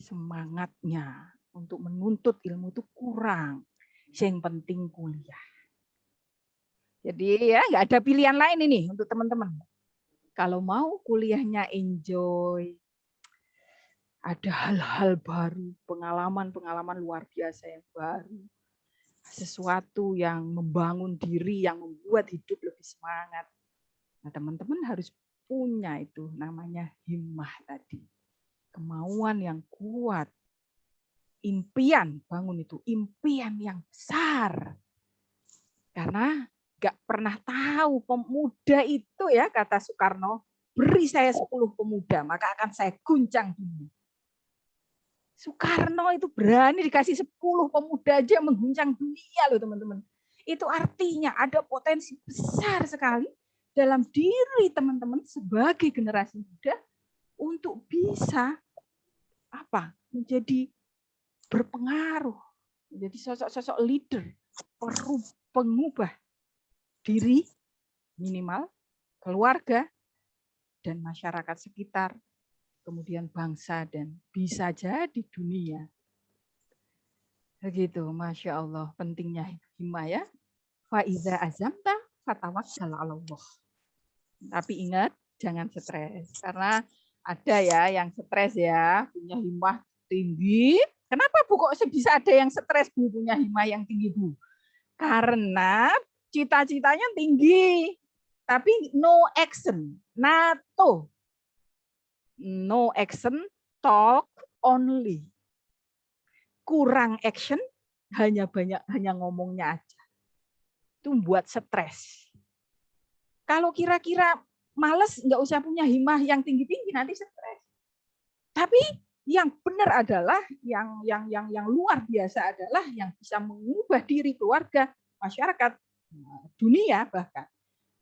Semangatnya untuk menuntut ilmu itu kurang. Yang penting kuliah. Jadi ya nggak ada pilihan lain ini untuk teman-teman. Kalau mau kuliahnya enjoy, ada hal-hal baru, pengalaman-pengalaman luar biasa yang baru, sesuatu yang membangun diri, yang membuat hidup lebih semangat. Nah, teman-teman harus punya itu namanya himmah tadi. Kemauan yang kuat. Impian, bangun itu impian yang besar. Karena nggak pernah tahu pemuda itu ya, kata Soekarno, beri saya 10 pemuda, maka akan saya guncang dunia. Soekarno itu berani dikasih 10 pemuda aja mengguncang dunia loh teman-teman. Itu artinya ada potensi besar sekali dalam diri teman-teman sebagai generasi muda untuk bisa menjadi berpengaruh, menjadi sosok-sosok leader, pengubah diri minimal, keluarga, dan masyarakat sekitar, kemudian bangsa, dan bisa jadi dunia. Begitu, Masya Allah, pentingnya himmah ya. Fa'iza azamta fatawakkal 'ala Allah. Tapi ingat, jangan stres. Karena ada ya yang stres ya, punya himmah tinggi. Kenapa Bu kok bisa ada yang stres Bu punya himmah yang tinggi Bu? Karena cita-citanya tinggi, tapi no action, NATO. No action, talk only. Kurang action, hanya ngomongnya aja. Itu membuat stres. Kalau kira-kira males, nggak usah punya himmah yang tinggi-tinggi, nanti stres. Tapi yang benar adalah, yang luar biasa adalah yang bisa mengubah diri keluarga, masyarakat, dunia bahkan.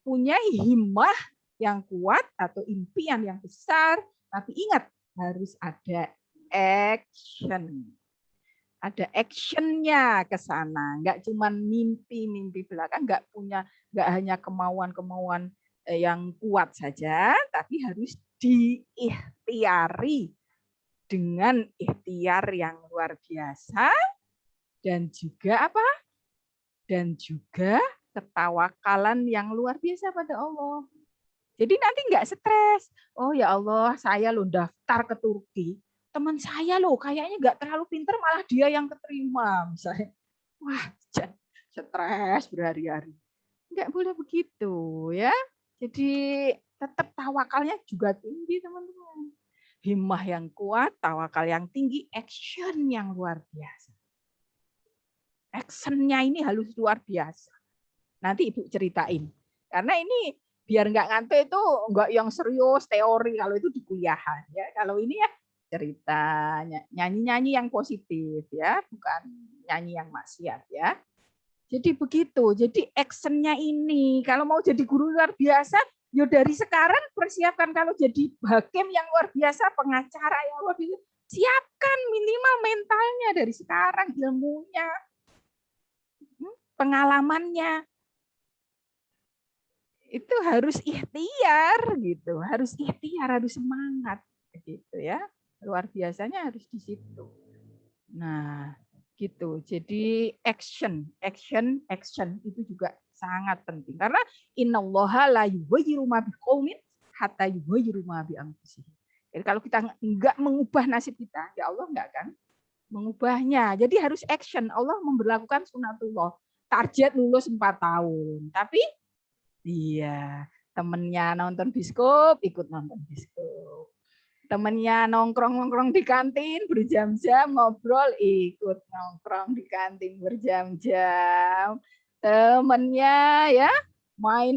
Punya himmah yang kuat atau impian yang besar, tapi ingat harus ada action. Ada actionnya ke sana, nggak cuma mimpi belakang, nggak hanya kemauan yang kuat saja, tapi harus diikhtiari dengan ikhtiar yang luar biasa dan juga Dan juga ketawakalan yang luar biasa pada Allah. Jadi nanti nggak stres. Oh ya Allah, saya lo daftar ke Turki. Teman saya loh kayaknya nggak terlalu pinter, malah dia yang keterima misalnya. Wah, stres berhari-hari. Nggak boleh begitu ya. Jadi tetap tawakalnya juga tinggi teman-teman. Himmah yang kuat, tawakal yang tinggi, action yang luar biasa. Actionnya ini harus luar biasa. Nanti Ibu ceritain. Karena ini biar nggak ngantuk itu nggak yang serius teori kalau itu di kuliahan ya. Kalau ini ya cerita, nyanyi-nyanyi yang positif ya, bukan nyanyi yang maksiat ya. Jadi begitu. Jadi actionnya ini kalau mau jadi guru luar biasa, ya dari sekarang persiapkan. Kalau jadi hakim yang luar biasa, pengacara yang luar biasa, siapkan minimal mentalnya dari sekarang, ilmunya, pengalamannya. Itu harus ikhtiar gitu, harus ikhtiar, harus semangat gitu ya. Luar biasanya harus di situ. Nah, gitu. Jadi action itu juga sangat penting karena innallaha la yughayyiru ma biqaumin hatta yughayyiru ma bi anfusihim. Jadi kalau kita enggak mengubah nasib kita, ya Allah enggak akan mengubahnya. Jadi harus action. Allah memberlakukan sunatullah. Target lulus 4 tahun. Tapi iya, temennya nonton bioskop, ikut nonton bioskop. Temennya nongkrong di kantin berjam-jam, ngobrol, ikut nongkrong di kantin berjam-jam. Temennya ya main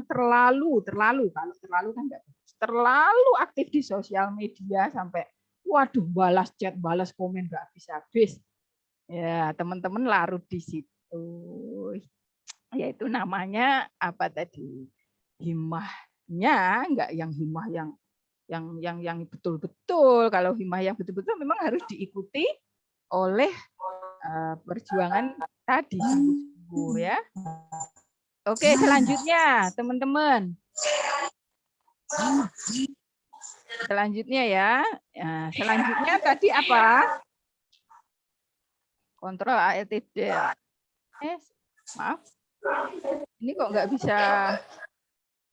terlalu kalau terlalu kan enggak, terlalu aktif di sosial media sampai waduh balas chat, balas komen enggak habis-habis. Ya, teman-teman larut di situ. Yaitu namanya apa tadi? Himmahnya enggak yang himmah yang betul-betul. Kalau himmah yang betul-betul memang harus diikuti oleh perjuangan tadi sungguh ya. Oke, selanjutnya teman-teman. Selanjutnya ya. Selanjutnya tadi apa? Kontrol ALTD. Maaf. Ini kok nggak bisa.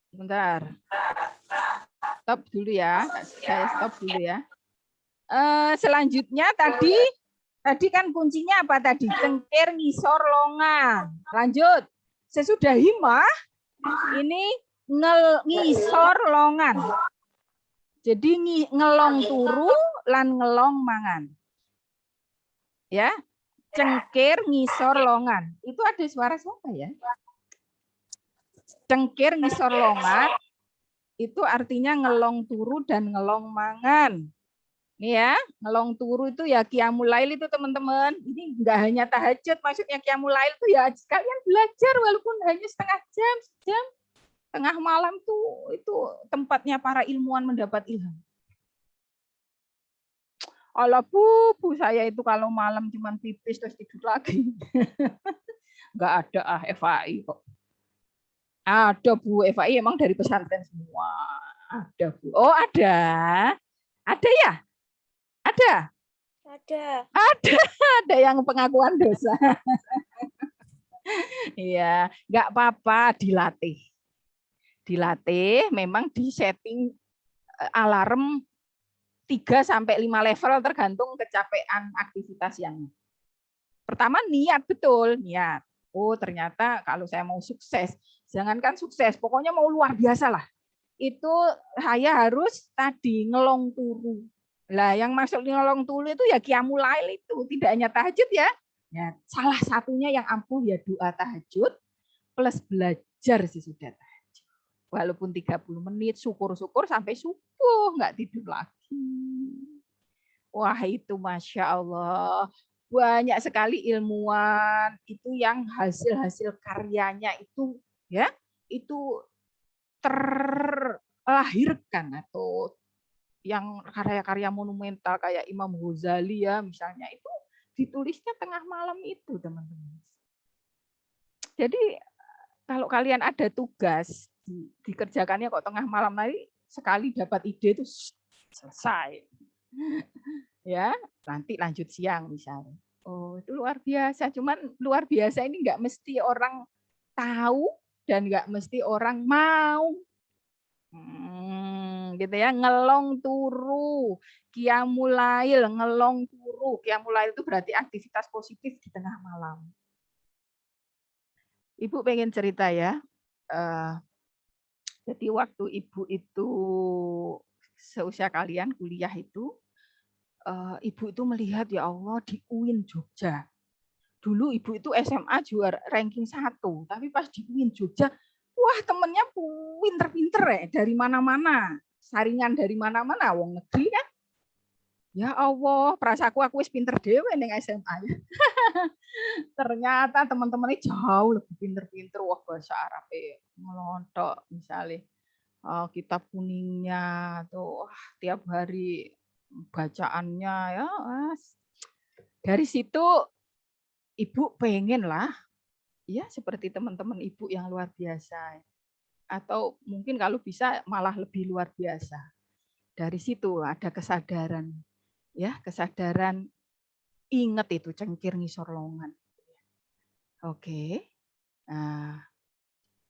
Bentar. Stop dulu ya. Saya stop dulu ya. Selanjutnya tadi kan kuncinya apa tadi? Cengkir, ngisor, longan. Lanjut. Sesudah himmah, ini ngisor longan. Jadi ngelong turu lan ngelong mangan. Ya. Cengkir, ngisor, longan. Itu ada suara siapa ya? Cengkir, ngisor, longan. Itu artinya ngelong turu dan ngelong mangan. Nih ya, ngelong turu itu ya qiyamul lail itu teman-teman. Ini enggak hanya tahajud, maksudnya qiyamul lail itu ya sekalian belajar walaupun hanya setengah jam, sejam. Tengah malam tuh itu tempatnya para ilmuwan mendapat ilham. Allah bu, saya itu kalau malam cuman pipis terus tidur lagi. Enggak ada FAI kok. Ada Bu, FAI emang dari pesantren semua. Ada Bu. Oh ada. Ada ya? Ada? Ada yang pengakuan dosa. Iya, nggak apa-apa, dilatih. Dilatih, memang disetting alarm 3-5 level tergantung kecapean aktivitas yang. Pertama niat betul, niat. Oh ternyata kalau saya mau sukses, jangankan sukses, pokoknya mau luar biasa lah. Itu saya harus tadi ngelong turu. Lah yang masuk di ngelong turu itu ya qiyamul lail itu, tidak hanya tahajud ya. Ya, salah satunya yang ampuh ya doa tahajud plus belajar sesudah tahajud. Walaupun 30 menit, syukur-syukur sampai subuh nggak tidur lagi. Wah itu Masya Allah. Banyak sekali ilmuwan itu yang hasil-hasil karyanya itu ya itu terlahirkan atau yang karya-karya monumental kayak Imam Ghazali ya misalnya itu ditulisnya tengah malam itu teman-teman. Jadi kalau kalian ada tugas dikerjakannya kok tengah malam nanti sekali dapat ide itu selesai. Ya, nanti lanjut siang misalnya. Oh, itu luar biasa. Cuman luar biasa ini nggak mesti orang tahu dan nggak mesti orang mau. Gitu ya, ngelong turu, qiyamul lail, ngelong turu. Qiyamul lail itu berarti aktivitas positif di tengah malam. Ibu pengen cerita ya. Jadi waktu ibu itu seusia kalian kuliah itu, ibu itu melihat ya Allah di UIN Jogja. Dulu ibu itu SMA juara ranking 1, tapi pas di UIN Jogja, wah temennya pinter-pinter ya dari mana-mana, saringan dari mana-mana, wong negeri kan. Ya Allah, perasaku aku wis pinter dewe ning SMA. Ternyata teman-temannya jauh lebih pinter-pinter, wah bahasa Arab melontok misalnya. Kitab kuningnya tuh tiap hari bacaannya ya. Dari situ ibu pengen lah ya seperti teman-teman ibu yang luar biasa atau mungkin kalau bisa malah lebih luar biasa. Dari situ ada kesadaran ya, kesadaran ingat itu cengkir ngisor longan. Oke. Nah,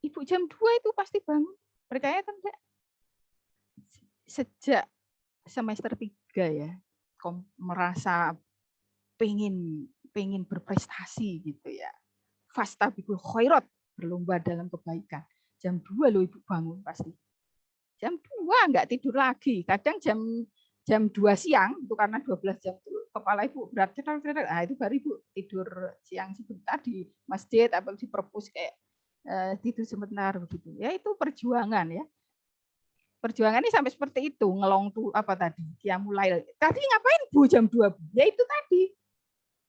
ibu jam 2 itu pasti bangun. Percaya kan enggak? Sejak semester 3 ya, merasa pengen berprestasi gitu ya. Fastabiqul khairat, berlomba dalam kebaikan. Jam 2 loh ibu bangun pasti. Jam 2 enggak tidur lagi. Kadang jam 2 siang itu karena 12 jam itu kepala ibu berat. Nah, itu baru ibu tidur siang sebentar di masjid atau di perpus kayak tidur sebentar begitu. Ya itu perjuangan ya. Perjuangan ini sampai seperti itu, ngelong tuh apa tadi? Qiyamul lail. Tadi ngapain Bu jam 2? Ya itu tadi.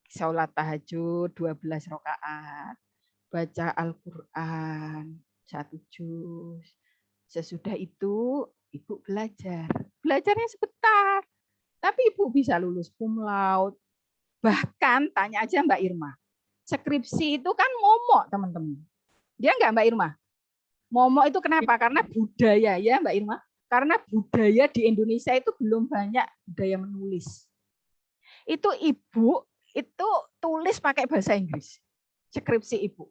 Salat tahajud 12 rakaat. Baca Al-Qur'an 1 juz. Sesudah itu ibu belajar. Belajarnya sebentar. Tapi ibu bisa lulus cum laude. Bahkan tanya aja Mbak Irma. Skripsi itu kan momok, teman-teman. Dia enggak Mbak Irma? Momok itu kenapa? Karena budaya ya Mbak Irma. Karena budaya di Indonesia itu belum banyak budaya menulis. Itu ibu itu tulis pakai bahasa Inggris. Skripsi ibu.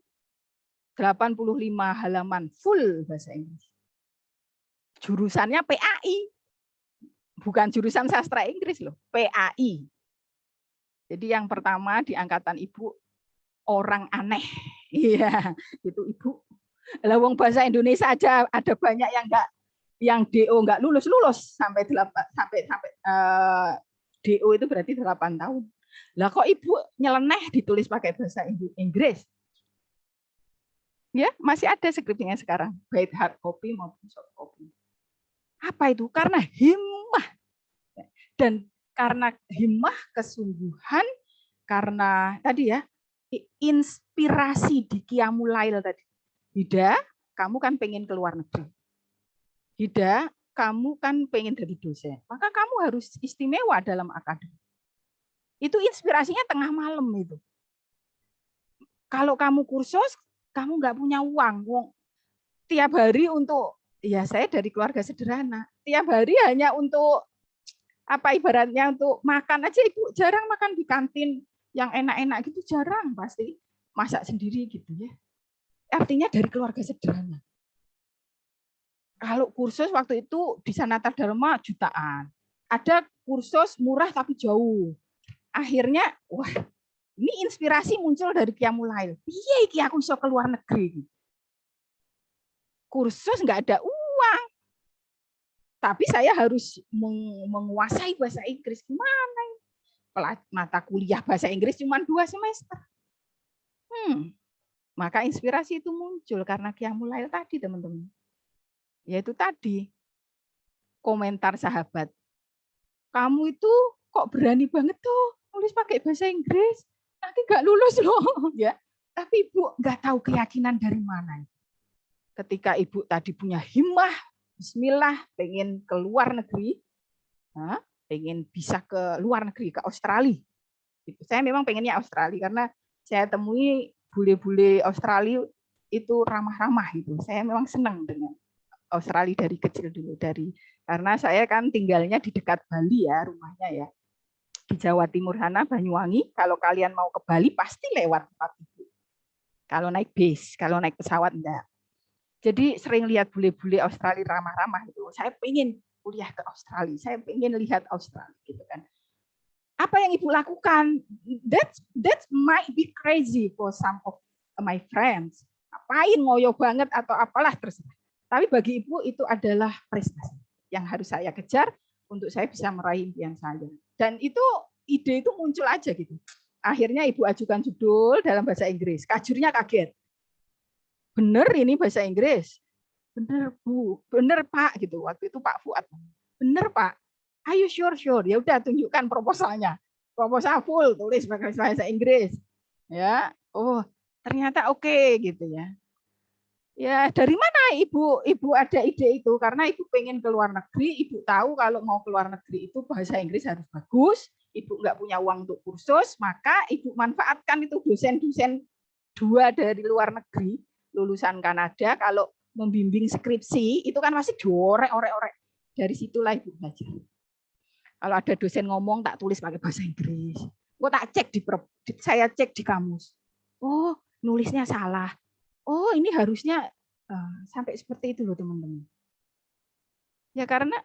85 halaman full bahasa Inggris. Jurusannya PAI. Bukan jurusan sastra Inggris loh, PAI. Jadi yang pertama di angkatan ibu orang aneh. Iya, itu ibu. Lah wong bahasa Indonesia aja ada banyak yang DO enggak lulus sampai DO itu berarti 8 tahun. Lah kok ibu nyeleneh ditulis pakai bahasa Inggris? Ya, masih ada skripsinya sekarang, baik hard copy maupun soft copy. Apa itu? Karena himmah. Dan karena himmah, kesungguhan, karena tadi ya, inspirasi di Qiyamul Lail tadi. Hida, kamu kan pengen keluar negeri. Hida, kamu kan pengen jadi dosen. Maka kamu harus istimewa dalam akademik. Itu inspirasinya tengah malam itu. Kalau kamu kursus, kamu nggak punya uang. Tiap hari untuk, ya saya dari keluarga sederhana. Tiap hari hanya untuk, apa ibaratnya, untuk makan aja Ibu. Jarang makan di kantin yang enak-enak gitu, jarang pasti. Masak sendiri gitu ya. Artinya dari keluarga sederhana. Kalau kursus waktu itu di Sanata Dharma jutaan. Ada kursus murah tapi jauh. Akhirnya, wah, ini inspirasi muncul dari Qiyamul Lail. Iya, iki aku iso keluar negeri. Kursus nggak ada uang. Tapi saya harus menguasai bahasa Inggris. Gimana? Mata kuliah bahasa Inggris cuma 2 semester. Maka inspirasi itu muncul karena Qiyamul Lail tadi, teman-teman. Yaitu tadi, komentar sahabat. Kamu itu kok berani banget tuh nulis pakai bahasa Inggris? Nanti nggak lulus loh. Ya. Tapi Ibu nggak tahu keyakinan dari mana. Ketika Ibu tadi punya himmah, bismillah, pengen ke luar negeri, pengen bisa ke luar negeri, ke Australia. Saya memang pengennya Australia, karena saya temui bule-bule Australia itu ramah-ramah gitu. Saya memang senang dengan Australia dari kecil dulu, karena saya kan tinggalnya di dekat Bali ya, rumahnya ya di Jawa Timur sana, Banyuwangi. Kalau kalian mau ke Bali pasti lewat tempat itu. Kalau naik bis, kalau naik pesawat enggak. Jadi sering lihat bule-bule Australia ramah-ramah itu. Saya pengen kuliah ke Australia, saya pengen lihat Australia gitu kan. Apa yang Ibu lakukan? That might be crazy for some of my friends. Apain ngoyo banget atau apalah terserah. Tapi bagi Ibu itu adalah prestasi yang harus saya kejar untuk saya bisa meraih impian saya. Dan itu ide itu muncul aja gitu. Akhirnya Ibu ajukan judul dalam bahasa Inggris. Kajurnya kaget. Bener ini bahasa Inggris? Bener Bu, bener Pak gitu. Waktu itu Pak Fuad. Bener Pak. Ayo sure. Ya udah tunjukkan proposalnya. Proposal full tulis pakai bahasa Inggris. Ya. Oh, ternyata oke gitu ya. Ya, dari mana Ibu ada ide itu? Karena Ibu pengen ke luar negeri, Ibu tahu kalau mau ke luar negeri itu bahasa Inggris harus bagus, Ibu nggak punya uang untuk kursus, maka Ibu manfaatkan itu dosen-dosen 2 dari luar negeri, lulusan Kanada, kalau membimbing skripsi, itu kan masih diorek-orek. Dari situlah Ibu belajar. Kalau ada dosen ngomong, tak tulis pakai bahasa Inggris. Tak cek saya cek di kamus. Oh, nulisnya salah. Oh, ini harusnya sampai seperti itu loh teman-teman. Ya karena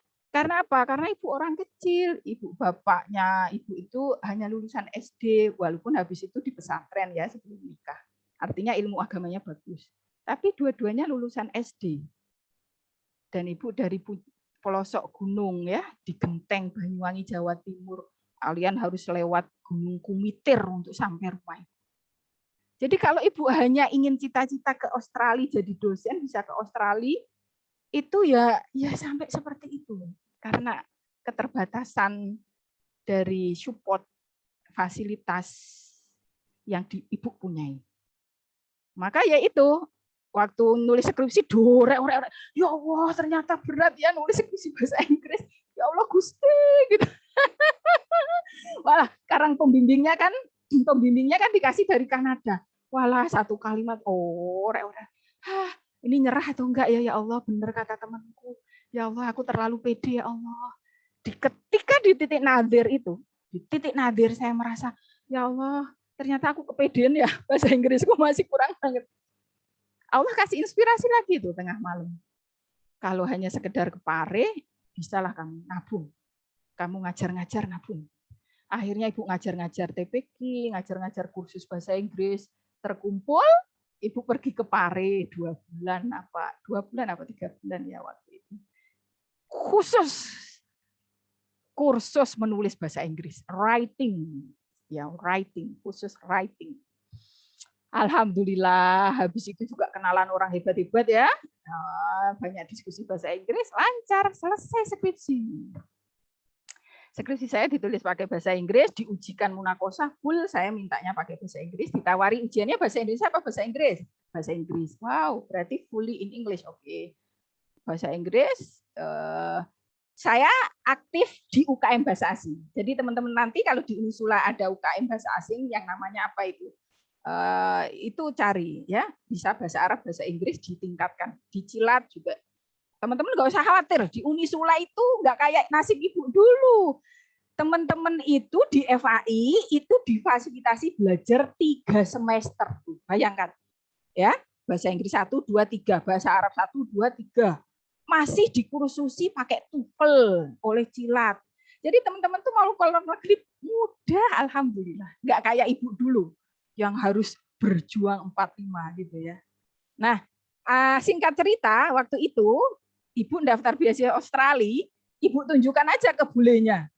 apa? Karena Ibu orang kecil, Ibu bapaknya Ibu itu hanya lulusan SD, walaupun habis itu di pesantren ya sebelum nikah. Artinya ilmu agamanya bagus. Tapi dua-duanya lulusan SD. Dan Ibu dari pelosok gunung ya, di Genteng, Banyuwangi, Jawa Timur. Kalian harus lewat Gunung Kumitir untuk sampai rumah. Jadi kalau Ibu hanya ingin cita-cita ke Australia jadi dosen, bisa ke Australia, itu ya sampai seperti itu. Karena keterbatasan dari support fasilitas yang Ibu punyai. Maka ya itu, waktu nulis skripsi, dorek-orek, ya Allah ternyata berat ya nulis skripsi bahasa Inggris. Ya Allah Gusti gitu. Walah, sekarang pembimbingnya kan dikasih dari Kanada. Walah, satu kalimat orek-orek. Ini nyerah atau enggak ya Allah, bener kata temanku. Ya Allah, aku terlalu pede ya Allah. Ketika di titik nadir itu, di titik nadir saya merasa, ya Allah, ternyata aku kepedean ya, bahasa Inggrisku masih kurang banget. Allah kasih inspirasi lagi tuh tengah malam. Kalau hanya sekedar ke pare, bisalah kamu nabung. Kamu ngajar-ngajar nabung. Akhirnya Ibu ngajar-ngajar TPQ, ngajar-ngajar kursus bahasa Inggris, terkumpul, Ibu pergi ke Pare 2 bulan apa 3 bulan ya waktu itu. Khusus kursus menulis bahasa Inggris, writing, khusus writing. Alhamdulillah, habis itu juga kenalan orang hebat-hebat ya. Banyak diskusi bahasa Inggris, lancar, selesai skripsi. Skripsi saya ditulis pakai bahasa Inggris, diujikan munakosah full, saya mintanya pakai bahasa Inggris, ditawari ujiannya bahasa Indonesia apa bahasa Inggris? Bahasa Inggris. Wow, berarti fully in English. Oke. Bahasa Inggris, saya aktif di UKM bahasa asing. Jadi teman-teman nanti kalau di Unisula ada UKM bahasa asing yang namanya apa itu cari ya, bisa bahasa Arab, bahasa Inggris ditingkatkan, dicilat juga. Teman-teman nggak usah khawatir, di Unisula itu nggak kayak nasib ibu dulu. Teman-teman itu di FAI itu difasilitasi belajar 3 semester. Bayangkan, ya, bahasa Inggris 1, 2, 3, bahasa Arab 1, 2, 3. Masih dikursusi pakai TOEFL oleh Cilat. Jadi teman-teman tuh mau ke luar negeri mudah, alhamdulillah. Nggak kayak ibu dulu yang harus berjuang 4-5 gitu ya. Nah, singkat cerita, waktu itu ibu daftar beasiswa Australia, ibu tunjukkan aja ke bulenya.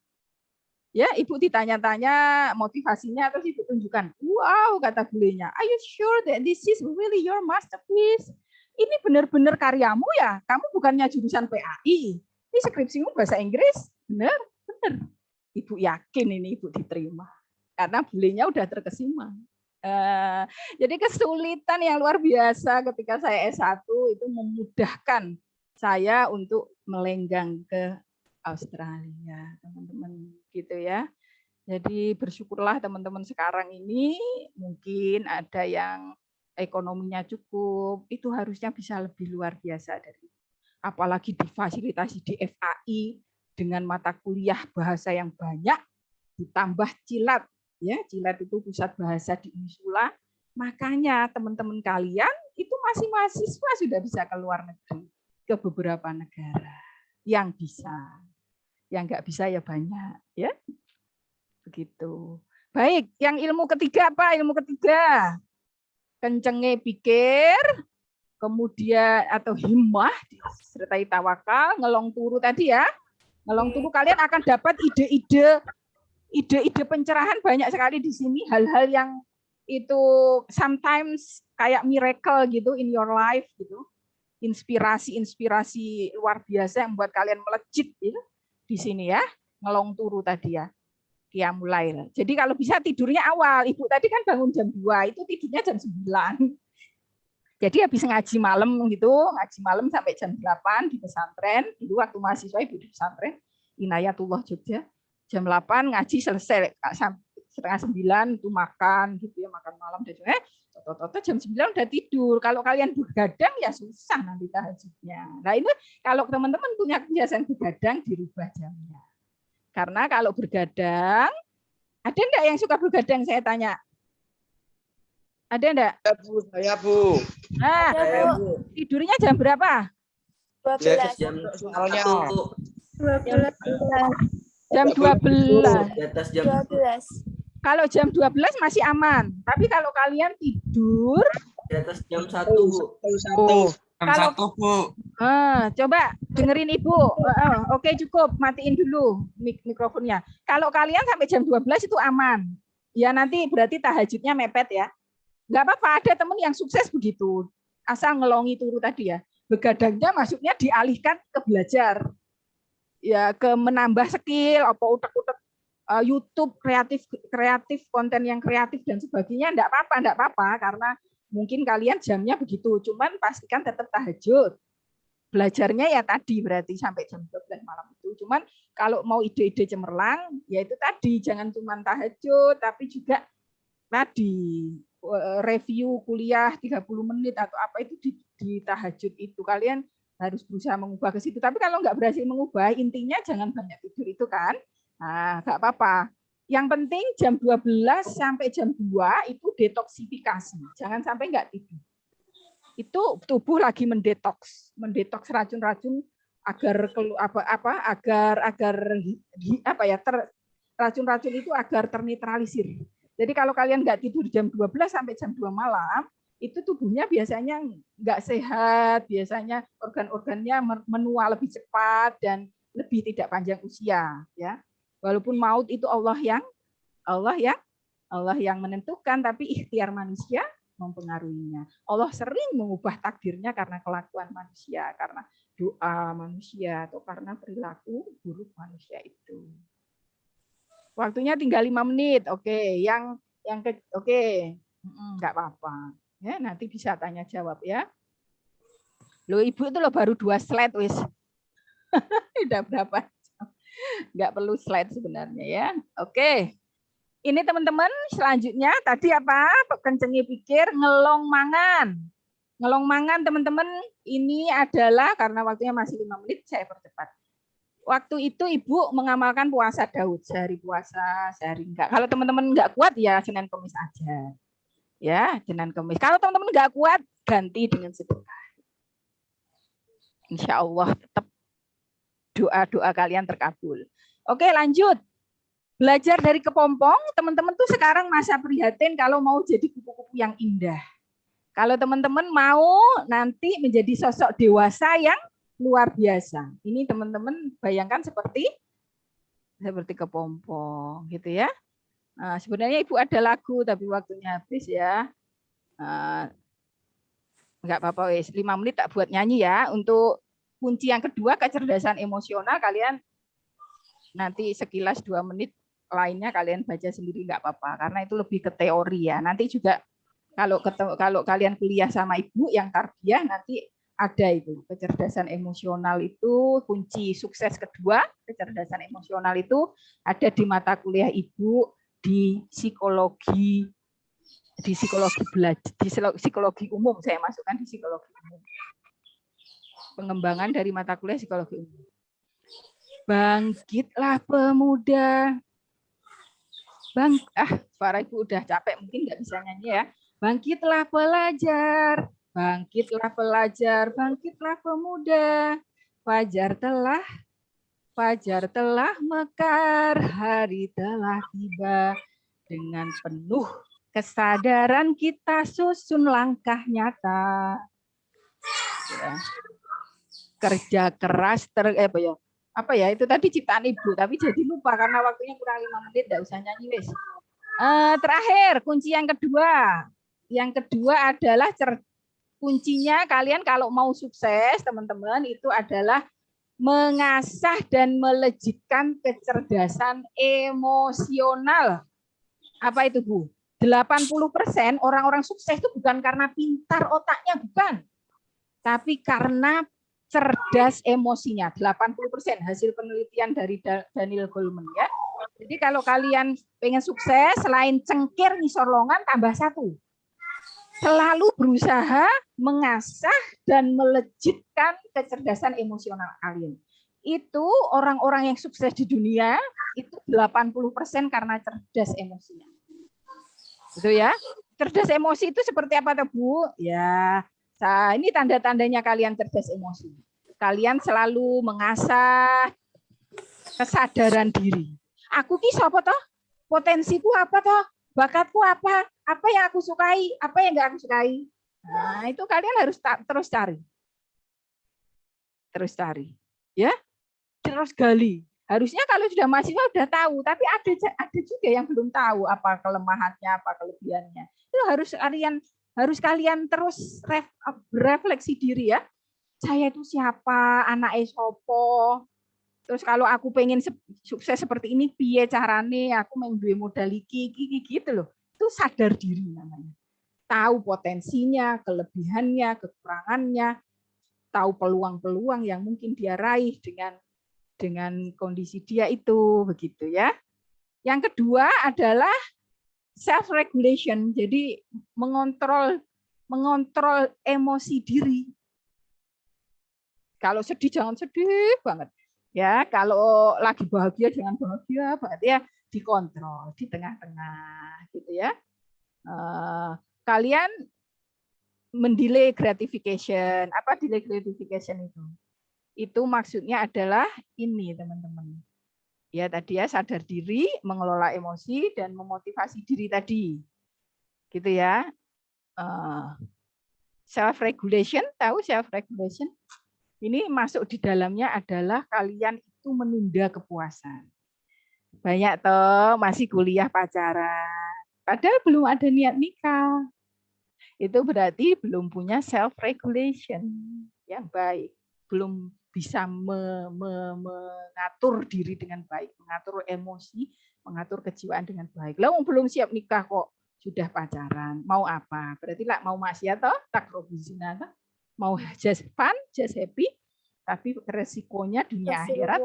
Ya, ibu ditanya-tanya motivasinya, terus ibu tunjukkan. Wow, kata bulenya, are you sure that this is really your masterpiece? Ini benar-benar karyamu ya? Kamu bukannya jurusan PAI. Ini skripsimu bahasa Inggris? Benar? Benar. Ibu yakin ini ibu diterima. Karena bulenya udah terkesima. Jadi kesulitan yang luar biasa ketika saya S1 itu memudahkan saya untuk melenggang ke Australia, teman-teman, gitu ya. Jadi bersyukurlah teman-teman sekarang ini mungkin ada yang ekonominya cukup, itu harusnya bisa lebih luar biasa dari itu. Apalagi difasilitasi di FAI dengan mata kuliah bahasa yang banyak, ditambah Cilat, ya, Cilat itu pusat bahasa di Unisula. Makanya teman-teman kalian itu masih mahasiswa sudah bisa ke luar negeri, ke beberapa negara yang bisa. Yang nggak bisa ya banyak, ya. Begitu. Baik, yang ilmu ketiga apa? Ilmu ketiga. Kencenge pikir, kemudian atau himmah disertai tawakal, ngelong turu tadi ya. Ngelong turu kalian akan dapat ide-ide pencerahan banyak sekali di sini, hal-hal yang itu sometimes kayak miracle gitu in your life gitu. Inspirasi luar biasa yang membuat kalian melejit gitu di sini ya. Ngelong turu tadi ya. Qiyamul Lail. Jadi kalau bisa tidurnya awal. Ibu tadi kan bangun jam 2, itu tidurnya jam 9. Jadi habis ngaji malam gitu, ngaji malam sampai jam 8 di pesantren. Dulu waktu mahasiswa ibu di pesantren Inayatullah Jogja. Jam 8 ngaji selesai, setengah 9 itu makan gitu ya, makan malam dan toto jam 9 udah tidur. Kalau kalian begadang ya susah nanti tahajudnya. Nah, ini kalau teman-teman punya kebiasaan begadang dirubah jamnya. Karena kalau bergadang, ada enggak yang suka bergadang saya tanya? Ada enggak? Ya, Bu, saya, Bu. Nah, Ada, Bu. tidurnya jam berapa? 12. Jam Soalnya 12. Jam 12. di atas jam 12. Kalau jam 12 masih aman. Tapi kalau kalian tidur di atas jam 1, Bu. kalau Bu. coba dengerin Ibu. Oke, cukup. Matiin dulu mikrofonnya. Kalau kalian sampai jam 12 itu aman. Ya nanti berarti tahajudnya mepet ya. Enggak apa-apa, ada teman yang sukses begitu. Asal ngelongi turu tadi ya. Begadangnya maksudnya dialihkan ke belajar. Ya, ke menambah skill, apa utek-utek YouTube kreatif, konten yang kreatif dan sebagainya, enggak apa-apa karena mungkin kalian jamnya begitu, cuman pastikan tetap tahajud. Belajarnya ya tadi berarti sampai jam 12 malam itu. Cuman kalau mau ide-ide cemerlang, ya itu tadi jangan cuma tahajud, tapi juga tadi review kuliah 30 menit atau apa itu di tahajud itu. Kalian harus berusaha mengubah ke situ. Tapi kalau nggak berhasil mengubah, intinya jangan banyak tidur itu kan. Nah, nggak apa-apa. Yang penting jam 12 sampai jam 2 itu detoksifikasi. Jangan sampai nggak tidur. Itu tubuh lagi mendetoks racun-racun agar racun-racun itu agar ternetralisir. Jadi kalau kalian nggak tidur jam 12 sampai jam 2 malam, itu tubuhnya biasanya nggak sehat, biasanya organ-organnya menua lebih cepat dan lebih tidak panjang usia, ya. Walaupun maut itu Allah yang menentukan, tapi ikhtiar manusia mempengaruhinya. Allah sering mengubah takdirnya karena kelakuan manusia, karena doa manusia atau karena perilaku buruk manusia itu. Waktunya tinggal 5 menit. Oke, oke. Enggak apa-apa. Ya, nanti bisa tanya jawab ya. Loh, Ibu itu loh baru 2 slide wis. Udah berapa? Enggak perlu slide sebenarnya ya. Oke. Ini teman-teman, selanjutnya tadi apa? Kencengi pikir, ngelong mangan. Ngelong mangan teman-teman, ini adalah karena waktunya masih 5 menit, saya percepat. Waktu itu Ibu mengamalkan puasa Daud, sehari puasa, sehari enggak. Kalau teman-teman enggak kuat ya Senin Kamis aja. Ya, Senin Kamis. Kalau teman-teman enggak kuat, ganti dengan sedekah. Insya Allah tetap doa-doa kalian terkabul. Oke, lanjut. Belajar dari kepompong, teman-teman tuh sekarang masa prihatin kalau mau jadi kupu-kupu yang indah. Kalau teman-teman mau nanti menjadi sosok dewasa yang luar biasa. Ini teman-teman bayangkan seperti kepompong gitu ya. Nah, sebenarnya Ibu ada lagu tapi waktunya habis ya. Enggak apa-apa wes, 5 menit tak buat nyanyi ya. Untuk kunci yang kedua kecerdasan emosional kalian nanti sekilas 2 menit lainnya kalian baca sendiri enggak apa-apa karena itu lebih ke teori ya. Nanti juga kalau kalian kuliah sama Ibu yang tarbiyah nanti ada itu kecerdasan emosional itu kunci sukses kedua. Kecerdasan emosional itu ada di mata kuliah Ibu di psikologi belajar, di psikologi umum. Saya masukkan di psikologi umum, pengembangan dari mata kuliah psikologi umum. Bangkitlah pemuda, suara Ibu udah capek mungkin nggak bisa nyanyi ya. Bangkitlah pelajar, bangkitlah pelajar, bangkitlah pemuda. Fajar telah mekar, hari telah tiba. Dengan penuh kesadaran kita susun langkah nyata. Ya. Kerja keras apa ya itu tadi ciptaan Ibu, tapi jadi lupa karena waktunya kurang 5 menit, enggak usah nyanyi wes. Terakhir, kunci yang kedua. Yang kedua adalah kuncinya kalian kalau mau sukses, teman-teman, itu adalah mengasah dan melejitkan kecerdasan emosional. Apa itu, Bu? 80% orang-orang sukses itu bukan karena pintar otaknya, bukan. Tapi karena cerdas emosinya. 80% hasil penelitian dari Daniel Goleman ya. Jadi kalau kalian pengen sukses, selain cengkir ngisor longan tambah 1. Selalu berusaha mengasah dan melejitkan kecerdasan emosional kalian. Itu orang-orang yang sukses di dunia itu 80% karena cerdas emosinya. Gitu ya. Cerdas emosi itu seperti apa tuh, Bu? Ya, ini tanda-tandanya kalian cerdas emosi. Kalian selalu mengasah kesadaran diri. Aku ki sapa toh? Potensiku apa toh? Bakatku apa? Apa yang aku sukai? Apa yang enggak aku sukai? Nah, itu kalian harus terus cari. Terus cari. Ya? Terus gali. Harusnya kalau sudah mahasiswa sudah tahu, tapi ada juga yang belum tahu apa kelemahannya, apa kelebihannya. Itu harus kalian terus refleksi diri ya. Saya itu siapa? Anak sopo? Terus kalau aku pengen sukses seperti ini, piye carane aku main duwe modal iki gitu loh. Itu sadar diri namanya. Tahu potensinya, kelebihannya, kekurangannya, tahu peluang-peluang yang mungkin dia raih dengan kondisi dia itu, begitu ya. Yang kedua adalah self regulation. Jadi mengontrol emosi diri. Kalau sedih jangan sedih banget. Ya, kalau lagi bahagia jangan bahagia, berarti ya dikontrol di tengah-tengah gitu ya. Kalian mendelay gratification. Apa delay gratification itu? Itu maksudnya adalah ini, teman-teman. Ya, tadi ya sadar diri, mengelola emosi dan memotivasi diri tadi. Gitu ya. Self regulation, tahu self regulation? Ini masuk di dalamnya adalah kalian itu menunda kepuasan. Banyak toh masih kuliah pacaran, padahal belum ada niat nikah. Itu berarti belum punya self regulation yang baik, belum bisa mengatur diri dengan baik, mengatur emosi, mengatur kejiwaan dengan baik. Lah belum siap nikah kok sudah pacaran, mau apa? Berarti lah mau maksiat toh, takrobuzina toh, mau just fun, just happy, tapi resikonya dunia akhirat.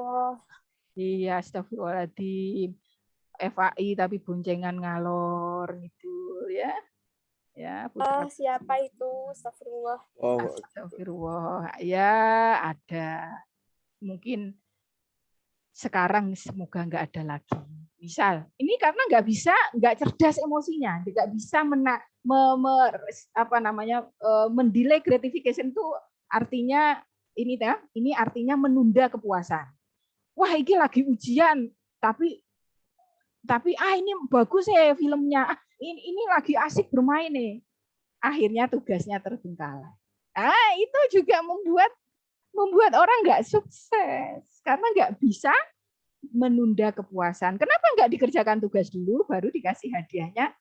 Iya, astagfirullahaladzim. FAI tapi boncengan ngalor gitu ya. Ya, siapa itu? Astagfirullah. Astagfirullah. Ya, ada. Mungkin sekarang semoga nggak ada lagi. Misal, ini karena nggak cerdas emosinya, nggak bisa mendelay gratification itu artinya ini artinya menunda kepuasan. Wah, ini lagi ujian, tapi ini bagus ya filmnya. Ini lagi asik bermain nih. Akhirnya tugasnya terbengkalai. Itu juga membuat orang nggak sukses karena nggak bisa menunda kepuasan. Kenapa nggak dikerjakan tugas dulu baru dikasih hadiahnya?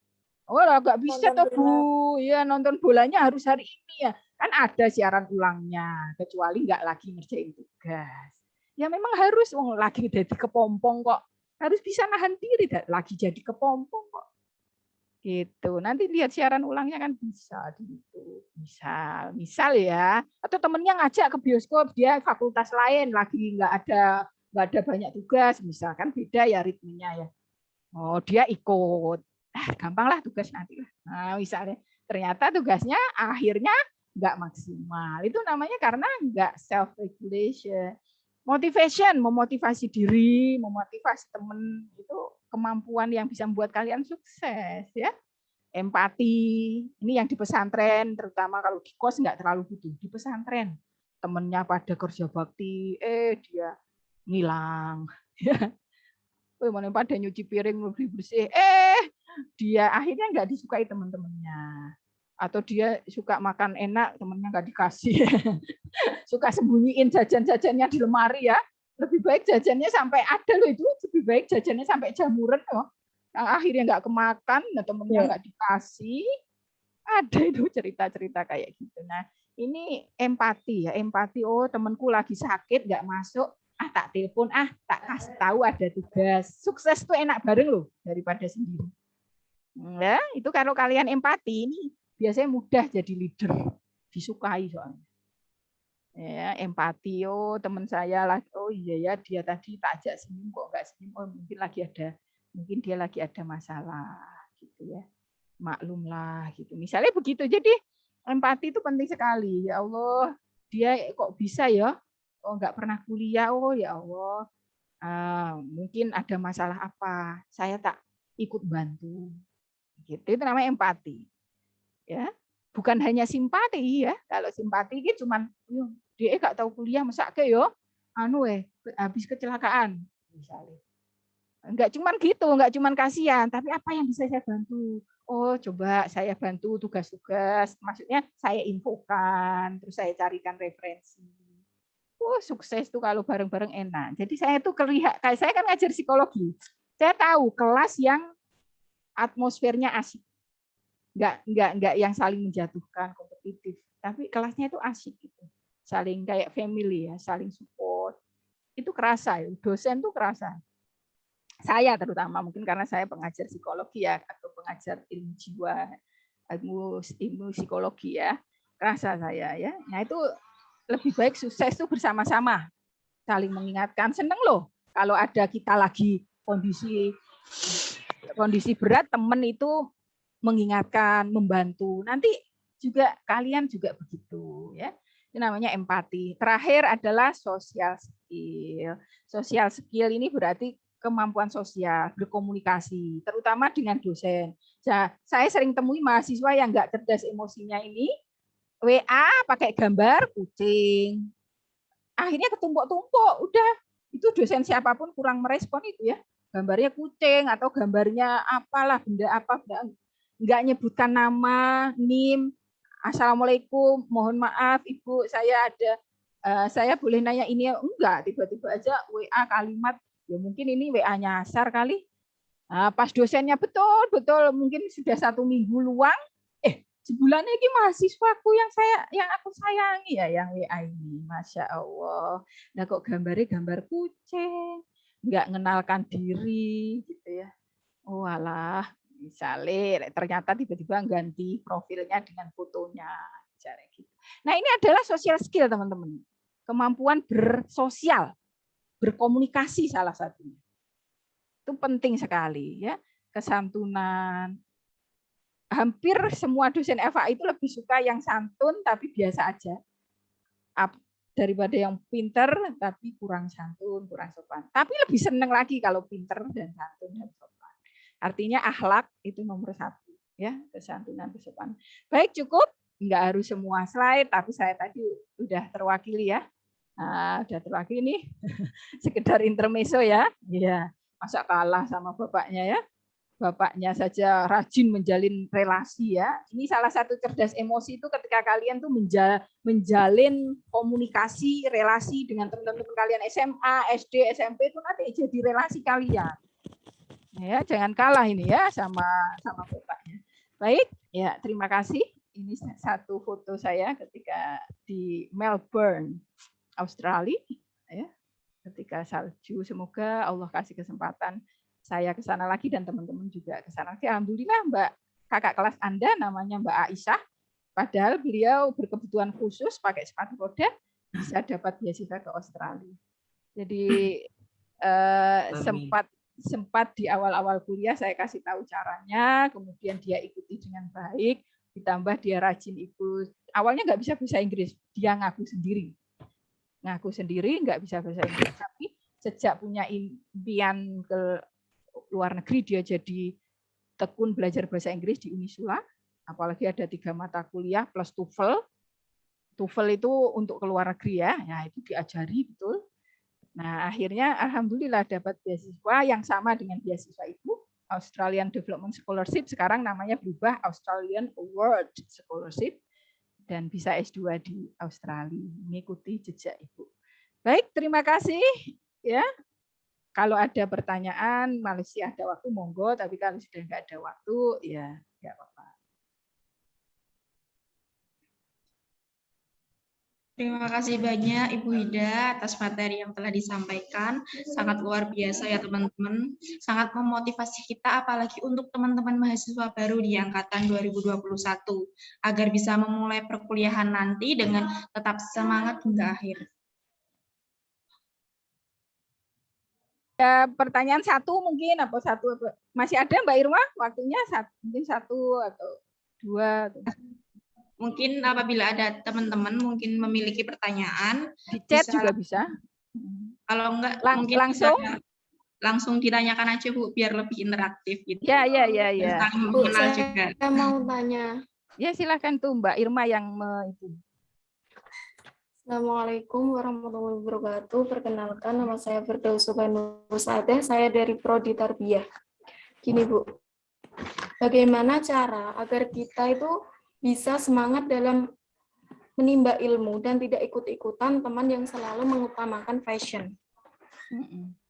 Oh, nggak bisa tuh Bu. Ya nonton bolanya harus hari ini ya. Kan ada siaran ulangnya, kecuali nggak lagi ngerjain tugas. Ya memang harus lagi jadi kepompong kok. Harus bisa nahan diri lagi jadi kepompong kok. Gitu. Nanti lihat siaran ulangnya kan bisa di YouTube. Misal ya, atau temennya ngajak ke bioskop, dia fakultas lain lagi nggak ada banyak tugas, misalkan beda ya ritmenya ya. Oh, dia ikut. Gampang lah tugas nanti lah. Nah, misalnya ternyata tugasnya akhirnya nggak maksimal. Itu namanya karena nggak self regulation. Motivation, memotivasi diri, memotivasi teman, itu kemampuan yang bisa membuat kalian sukses ya. Empati, ini yang di pesantren, terutama kalau di kos nggak terlalu butuh. Di pesantren, temennya pada kerja bakti, dia ngilang. Mana pada nyuci piring lebih bersih, dia akhirnya nggak disukai teman-temannya. Atau dia suka makan enak, temennya nggak dikasih. Suka sembunyiin jajan-jajannya di lemari ya. Lebih baik jajannya sampai ada loh itu, lebih baik jajannya sampai jamuran loh. Yang akhirnya nggak kemakan, nah temennya nggak dikasih. Ada itu cerita-cerita kayak gitu. Nah, ini empati ya, empati. Oh, temanku lagi sakit nggak masuk, tak telepon, tak kasih tahu ada tugas. Sukses tuh enak bareng loh daripada sendiri. Ya, itu kalau kalian empati ini biasanya mudah jadi leader, disukai soalnya. Ya, empati, oh teman saya lagi, oh iya ya dia tadi tak ajak senyum kok nggak senyum, oh mungkin dia lagi ada masalah gitu ya, maklumlah gitu. Misalnya begitu, jadi empati itu penting sekali. Ya Allah, dia kok bisa ya, oh nggak pernah kuliah, oh ya Allah, mungkin ada masalah apa, saya tak ikut bantu. Gitu, itu namanya empati. Ya, bukan hanya simpati ya. Kalau simpati itu cuman dia nggak tahu kuliah mesake yo, habis kecelakaan misalnya. Enggak cuman gitu, enggak cuman kasihan, tapi apa yang bisa saya bantu? Oh, coba saya bantu tugas-tugas, maksudnya saya infokan, terus saya carikan referensi. Oh, sukses tuh kalau bareng-bareng enak. Jadi saya tuh kayak saya kan ngajar psikologi. Saya tahu kelas yang atmosfernya asik. Enggak yang saling menjatuhkan, kompetitif, tapi kelasnya itu asik gitu. Saling kayak family ya, saling support. Itu kerasa ya, dosen tuh kerasa. Saya terutama mungkin karena saya pengajar psikologi ya, atau pengajar ilmu jiwa, ilmu psikologi ya. Kerasa saya ya. Nah, itu lebih baik sukses tuh bersama-sama. Saling mengingatkan, seneng loh kalau ada kita lagi kondisi berat, temen itu mengingatkan, membantu. Nanti juga kalian juga begitu ya. Ini namanya empati. Terakhir adalah social skill. Social skill ini berarti kemampuan sosial, berkomunikasi, terutama dengan dosen. Saya sering temui mahasiswa yang nggak cerdas emosinya ini, WA pakai gambar kucing. Akhirnya ketumpuk-tumpuk, udah itu dosen siapapun kurang merespon itu ya. Gambarnya kucing atau gambarnya apalah, benda apa, nggak nyebutkan nama, NIM, assalamualaikum, mohon maaf Ibu, saya boleh nanya ini, enggak, tiba-tiba aja WA kalimat, ya mungkin ini WA nyasar kali. Pas dosennya betul mungkin sudah 1 minggu luang, Sebulan ini mahasiswaku yang aku sayangi ya, yang WA ini, masya Allah. Nah kok gambarnya gambar kucing, nggak mengenalkan diri gitu ya. Oh alah, misalnya ternyata tiba-tiba ganti profilnya dengan fotonya, cara gitu. Nah ini adalah social skill teman-teman, kemampuan bersosial, berkomunikasi salah satunya. Itu penting sekali ya, kesantunan. Hampir semua dosen FA itu lebih suka yang santun tapi biasa aja, daripada yang pinter tapi kurang santun, kurang sopan. Tapi lebih seneng lagi kalau pinter dan santun dan sopan. Artinya akhlak itu nomor 1 ya, kesantunan, kesopanan. Baik, cukup, nggak harus semua slide, tapi saya tadi udah terwakili ya. Nah, udah terwakili nih, sekedar intermezzo ya. Iya, masa kalah sama bapaknya ya. Bapaknya saja rajin menjalin relasi ya. Ini salah satu cerdas emosi itu ketika kalian tuh menjalin komunikasi, relasi dengan teman-teman kalian SMA, SD, SMP itu nanti jadi relasi kalian. Ya, jangan kalah ini ya sama bapaknya. Baik, ya terima kasih. Ini satu foto saya ketika di Melbourne, Australia ya. Ketika salju, semoga Allah kasih kesempatan saya ke sana lagi dan teman-teman juga ke sana lagi. Alhamdulillah Mbak kakak kelas Anda namanya Mbak Aisyah. Padahal beliau berkebutuhan khusus pakai sepatu roda bisa dapat beasiswa ke Australia. Jadi sempat di awal-awal kuliah saya kasih tahu caranya, kemudian dia ikuti dengan baik, ditambah dia rajin ikut. Awalnya nggak bisa bahasa Inggris, dia ngaku sendiri nggak bisa bahasa Inggris, tapi sejak punya impian ke luar negeri dia jadi tekun belajar bahasa Inggris di Unisula, apalagi ada 3 mata kuliah plus TOEFL. TOEFL itu untuk ke luar negeri ya, itu diajari betul. Nah akhirnya alhamdulillah dapat beasiswa yang sama dengan beasiswa itu, Australian Development Scholarship, sekarang namanya berubah Australian Award Scholarship, dan bisa S2 di Australia, mengikuti jejak Ibu. Baik, terima kasih ya. Kalau ada pertanyaan, masih ada waktu, monggo. Tapi kalau sudah nggak ada waktu, ya nggak apa-apa. Terima kasih banyak Ibu Hida atas materi yang telah disampaikan. Sangat luar biasa ya teman-teman. Sangat memotivasi kita, apalagi untuk teman-teman mahasiswa baru di angkatan 2021. Agar bisa memulai perkuliahan nanti dengan tetap semangat hingga akhir. Pertanyaan satu mungkin masih ada Mbak Irma waktunya mungkin 1 atau 2. Mungkin apabila ada teman-teman mungkin memiliki pertanyaan di chat juga bisa. Kalau enggak mungkin langsung ditanyakan aja Bu biar lebih interaktif gitu. Ya. Bu, saya mau tanya. Ya silakan tuh Mbak Irma yang itu. Assalamualaikum warahmatullahi wabarakatuh. Perkenalkan, nama saya Firdaus Subhanur Sadeh. Saya dari Prodi Tarbiyah. Gini Bu, bagaimana cara agar kita itu bisa semangat dalam menimba ilmu dan tidak ikut-ikutan teman yang selalu mengutamakan fashion?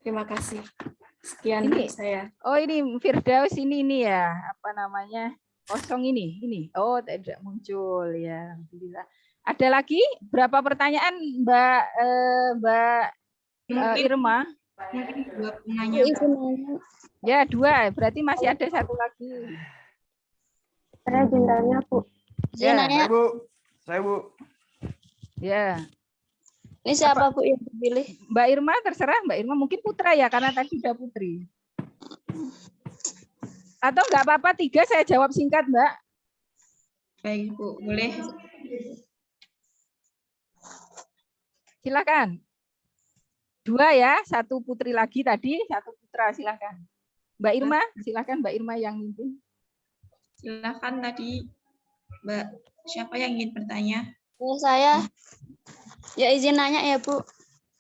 Terima kasih. Sekian ini saya. Oh ini Firdaus ini ya, apa namanya? Kosong ini. Oh tidak muncul ya. Alhamdulillah. Ada lagi berapa pertanyaan Mbak Irma? Ya 2, berarti masih ada 1 lagi. Saya jendanya Bu. Ya, Saya Bu. Ya. Ini siapa Bu yang dipilih? Mbak Irma terserah Mbak Irma, mungkin Putra ya karena tadi sudah Putri. Atau nggak apa-apa 3 saya jawab singkat Mbak. Baik Bu, boleh. Silakan. 2 ya, 1 Putri lagi tadi, 1 Putra, silakan. Mbak Irma, silakan Mbak Irma yang mimpin. Silakan tadi Mbak, siapa yang ingin bertanya? Ya, saya. Ya izin nanya ya Bu.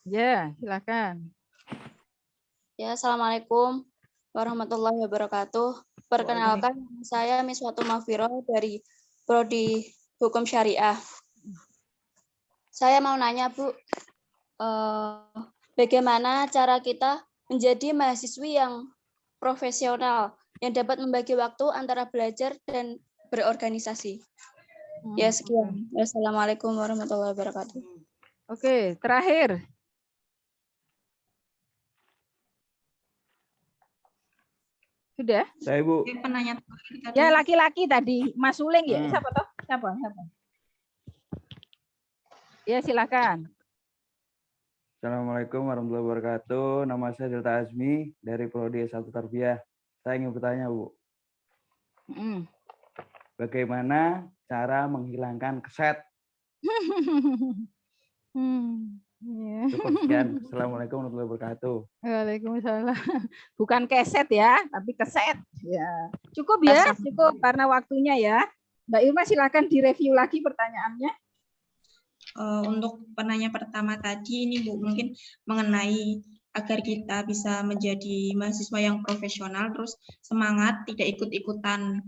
Ya, silakan. Ya, Assalamualaikum warahmatullahi wabarakatuh. Perkenalkan, saya Miswatu Mafiro dari Prodi Hukum Syariah. Saya mau nanya Bu, bagaimana cara kita menjadi mahasiswi yang profesional, yang dapat membagi waktu antara belajar dan berorganisasi. Ya, sekian. Wassalamualaikum warahmatullahi wabarakatuh. Oke, terakhir. Sudah? Saya, Bu. Penanya tadi. Ya, laki-laki tadi, Mas Suling ya. Siapa toh? Siapa? Ya, silakan. Assalamualaikum warahmatullahi wabarakatuh. Nama saya Delta Azmi dari Prodi S1 Tarbiyah. Saya ingin bertanya, Bu. Bagaimana cara menghilangkan keset? Cukup sekian. Assalamualaikum warahmatullahi wabarakatuh. Waalaikumsalam. Bukan keset ya, tapi keset. Ya. Cukup ya, cukup karena waktunya ya. Mbak Irma silakan direview lagi pertanyaannya. Untuk penanya pertama tadi ini Bu, mungkin mengenai agar kita bisa menjadi mahasiswa yang profesional, terus semangat, tidak ikut-ikutan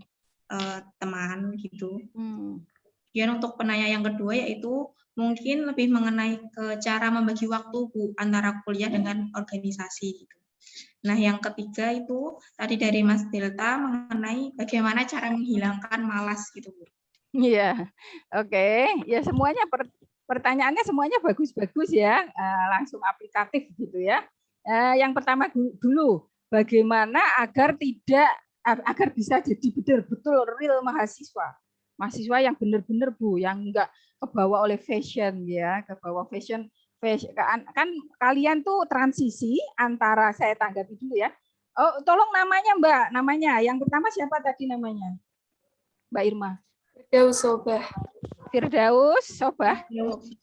teman gitu. Dan untuk penanya yang kedua yaitu mungkin lebih mengenai ke cara membagi waktu Bu antara kuliah dengan organisasi gitu. Nah, yang ketiga itu tadi dari Mas Delta mengenai bagaimana cara menghilangkan malas gitu Bu. Iya, oke. Ya semuanya pertanyaannya semuanya bagus-bagus ya, langsung aplikatif gitu ya. Yang pertama dulu, bagaimana agar bisa jadi betul-betul real mahasiswa yang benar-benar Bu, yang enggak kebawa oleh fashion ya, kebawa fashion kan kalian tuh transisi antara, saya tanggapi dulu ya. Oh, tolong namanya Mbak, namanya. Yang pertama siapa tadi namanya? Mbak Irma. Firdaus Sobah. Firdaus Sobah.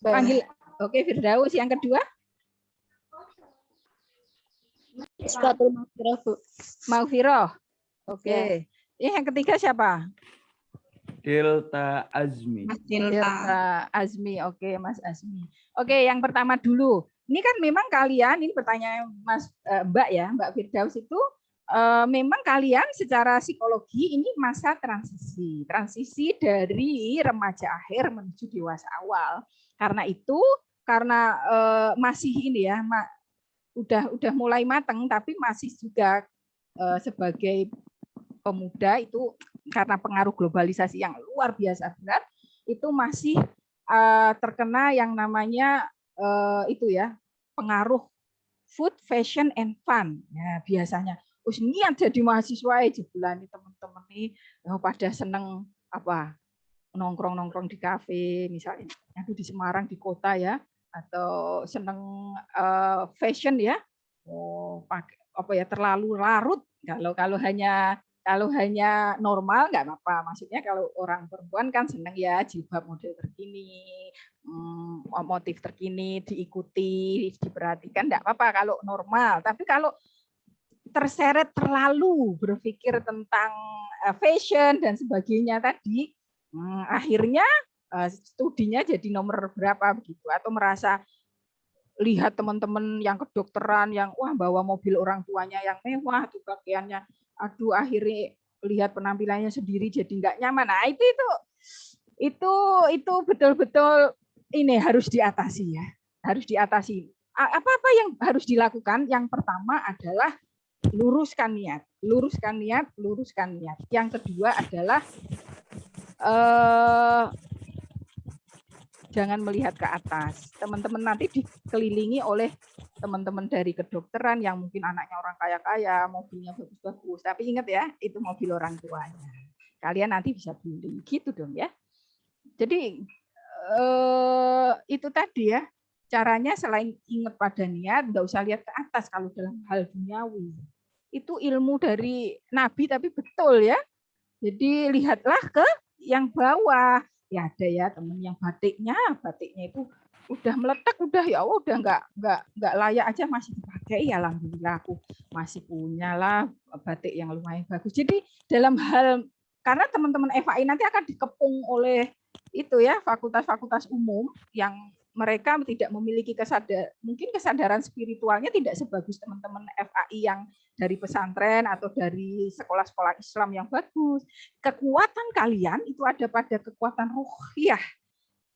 Panggil. Oke, Firdaus. Yang kedua? Isfatul Maghfirah, Bu. Maghfirah. Oke. Yang ketiga siapa? Delta Azmi. Delta Azmi. Oke, Mas Azmi. Oke, yang pertama dulu. Ini kan memang kalian, ini pertanyaan Mas Mbak ya, Mbak Firdaus itu memang kalian secara psikologi ini masa transisi dari remaja akhir menuju dewasa awal. Karena itu, karena masih ini ya, udah mulai matang, tapi masih juga sebagai pemuda itu karena pengaruh globalisasi yang luar biasa berat, itu masih terkena yang namanya itu ya, pengaruh food, fashion, and fun. Ya, biasanya niat jadi mahasiswa jebulani teman-teman nih pada seneng apa nongkrong di kafe misalnya, aku di Semarang di kota ya, atau seneng fashion ya, pakai apa ya, terlalu larut. Kalau hanya normal nggak apa-apa. Maksudnya kalau orang perempuan kan seneng ya jilbab model terkini, motif terkini diikuti, diperhatikan, nggak apa-apa kalau normal. Tapi kalau terseret terlalu berpikir tentang fashion dan sebagainya tadi, akhirnya studinya jadi nomor berapa begitu, atau merasa lihat teman-teman yang kedokteran yang wah bawa mobil orang tuanya yang mewah tuh pakaiannya, aduh akhirnya lihat penampilannya sendiri jadi nggak nyaman. Nah itu betul-betul ini harus diatasi ya, harus diatasi. Apa yang harus dilakukan? Yang pertama adalah luruskan niat. Yang kedua adalah jangan melihat ke atas. Teman-teman nanti dikelilingi oleh teman-teman dari kedokteran yang mungkin anaknya orang kaya-kaya, mobilnya bagus-bagus. Tapi ingat ya, itu mobil orang tuanya. Kalian nanti bisa beli, gitu dong ya. Jadi itu tadi ya, caranya selain ingat pada niat, nggak usah lihat ke atas kalau dalam hal duniawi. Itu ilmu dari Nabi tapi betul ya. Jadi lihatlah ke yang bawah. Ya ada ya temen yang batiknya itu udah meletak, udah ya udah nggak layak aja masih dipakai. Ya alhamdulillah aku masih punya lah batik yang lumayan bagus. Jadi dalam hal, karena teman-teman FAI nanti akan dikepung oleh itu ya fakultas-fakultas umum yang mereka tidak memiliki kesadaran spiritualnya tidak sebagus teman-teman FAI yang dari pesantren atau dari sekolah-sekolah Islam yang bagus. Kekuatan kalian itu ada pada kekuatan ruhiyah.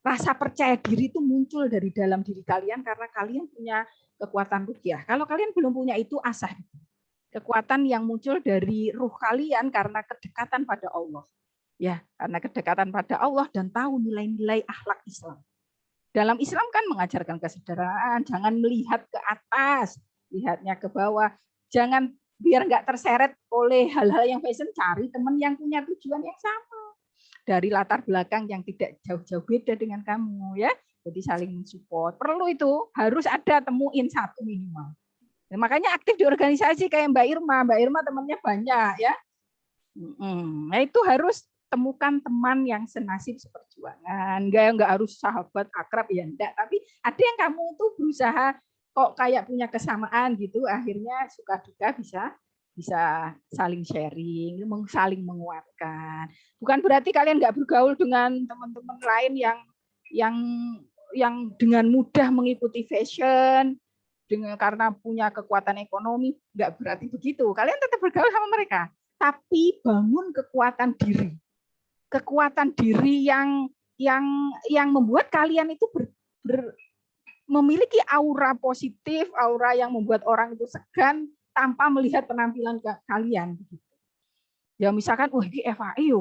Rasa percaya diri itu muncul dari dalam diri kalian karena kalian punya kekuatan ruhiyah. Kalau kalian belum punya itu, asah. Kekuatan yang muncul dari ruh kalian karena kedekatan pada Allah. Ya, karena kedekatan pada Allah dan tahu nilai-nilai akhlak Islam. Dalam Islam kan mengajarkan kesederhanaan, jangan melihat ke atas, lihatnya ke bawah. Jangan biar nggak terseret oleh hal-hal yang fashion, cari teman yang punya tujuan yang sama. Dari latar belakang yang tidak jauh-jauh beda dengan kamu ya. Jadi saling mensupport. Perlu itu, harus ada temuin satu minimal. Nah, makanya aktif di organisasi kayak Mbak Irma. Mbak Irma temannya banyak ya. Nah, itu harus temukan teman yang senasib seperjuangan. Enggak harus sahabat akrab ya enggak, tapi ada yang kamu tuh berusaha kok kayak punya kesamaan gitu, akhirnya suka duka bisa saling sharing, saling menguatkan. Bukan berarti kalian nggak bergaul dengan teman-teman lain yang dengan mudah mengikuti fashion karena punya kekuatan ekonomi, nggak berarti begitu. Kalian tetap bergaul sama mereka, tapi bangun kekuatan diri. Kekuatan diri yang membuat kalian itu memiliki aura positif, aura yang membuat orang itu segan tanpa melihat penampilan kalian. Ya misalkan, wah ini FAI,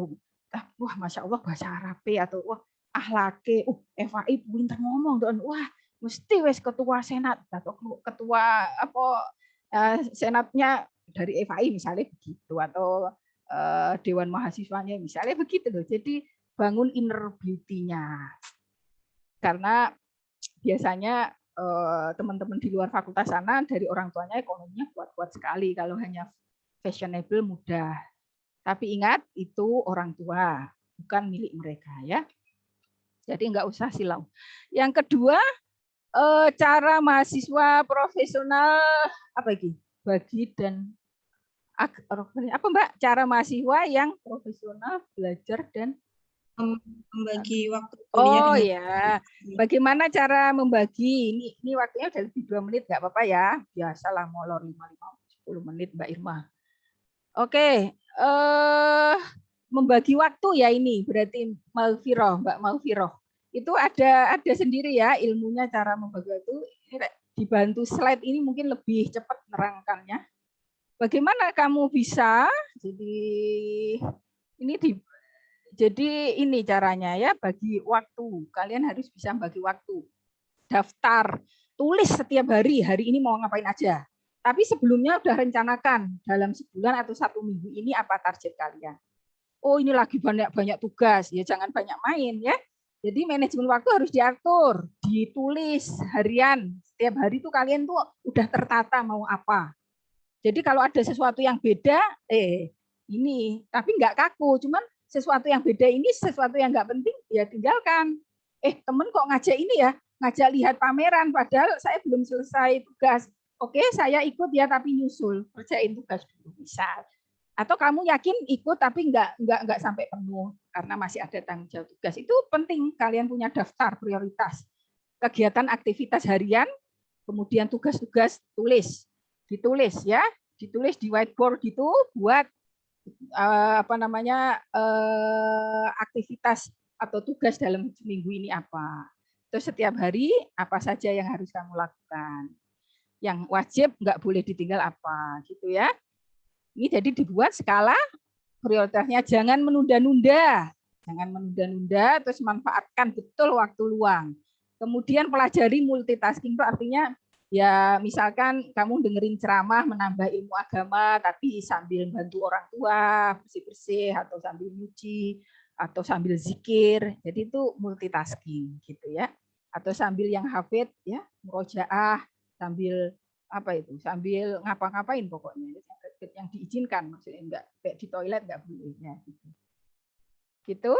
wah masya Allah bahasa Arab atau wah ahlake, FAI pintar ngomong, wah mesti wes ketua senat atau ketua senatnya dari FAI misalnya begitu, atau dewan mahasiswanya misalnya begitu loh. Jadi bangun inner beauty-nya, karena biasanya teman-teman di luar fakultas sana dari orang tuanya ekonominya kuat-kuat sekali, kalau hanya fashionable mudah. Tapi ingat itu orang tua, bukan milik mereka ya. Jadi nggak usah silau. Yang kedua, cara mahasiswa profesional apa lagi? Bagi dan apa Mbak? Cara mahasiswa yang profesional belajar dan membagi waktu kuliah. Oh ya, bagaimana cara membagi? Ini waktunya udah lebih 2 menit, nggak apa-apa ya. Biasalah molor 5-10 menit Mbak Irma. Oke, membagi waktu ya ini berarti Mbak Malviroh. Itu ada sendiri ya ilmunya cara membagi waktu. Dibantu slide ini mungkin lebih cepat nerangkannya. Bagaimana kamu bisa? Jadi ini caranya ya, bagi waktu. Kalian harus bisa bagi waktu. Daftar, tulis setiap hari ini mau ngapain aja. Tapi sebelumnya udah rencanakan dalam sebulan atau 1 minggu ini apa target kalian. Oh ini lagi banyak tugas, ya jangan banyak main ya. Jadi manajemen waktu harus diatur, ditulis harian. Setiap hari tuh kalian tuh udah tertata mau apa. Jadi kalau ada sesuatu yang beda, ini, tapi nggak kaku, cuman sesuatu yang beda ini sesuatu yang nggak penting ya tinggalkan. Temen kok ngajak ini ya, ngajak lihat pameran padahal saya belum selesai tugas. Oke, saya ikut ya tapi nyusul, kerjain tugas dulu misal. Atau kamu yakin ikut tapi nggak sampai penuh karena masih ada tanggung jawab tugas. Itu penting kalian punya daftar prioritas. Kegiatan aktivitas harian, kemudian tugas-tugas ditulis ya, ditulis di whiteboard gitu buat aktivitas atau tugas dalam minggu ini apa. Terus setiap hari apa saja yang harus kamu lakukan. Yang wajib nggak boleh ditinggal apa gitu ya. Ini jadi dibuat skala prioritasnya, jangan menunda-nunda. Jangan menunda-nunda, terus manfaatkan betul waktu luang. Kemudian pelajari multitasking itu artinya ya misalkan kamu dengerin ceramah menambah ilmu agama tapi sambil bantu orang tua bersih-bersih atau sambil nyuci atau sambil zikir. Jadi itu multitasking gitu ya. Atau sambil yang hafid ya, murojaah sambil sambil ngapa-ngapain pokoknya yang diizinkan, maksudnya enggak kayak di toilet enggak boleh ya gitu. Gitu.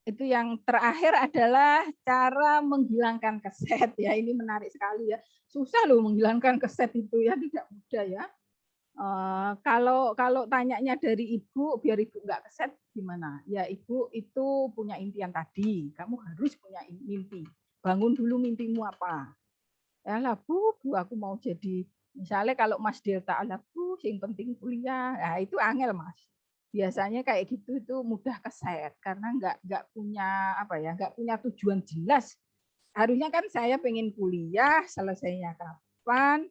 Itu yang terakhir adalah cara menghilangkan keset ya. Ini menarik sekali ya. Susah loh menghilangkan keset itu ya, tidak mudah ya. Kalau tanyanya dari ibu, biar ibu nggak keset gimana? Ya ibu itu punya impian tadi. Kamu harus punya mimpi. Bangun dulu mimpimu apa? Ya lah bu, aku mau jadi misalnya kalau Mas Delta ala bu, yang penting kuliah. Nah itu angel Mas. Biasanya kayak gitu itu mudah keset karena nggak punya tujuan jelas. Harusnya kan saya pengen kuliah, selesainya kapan,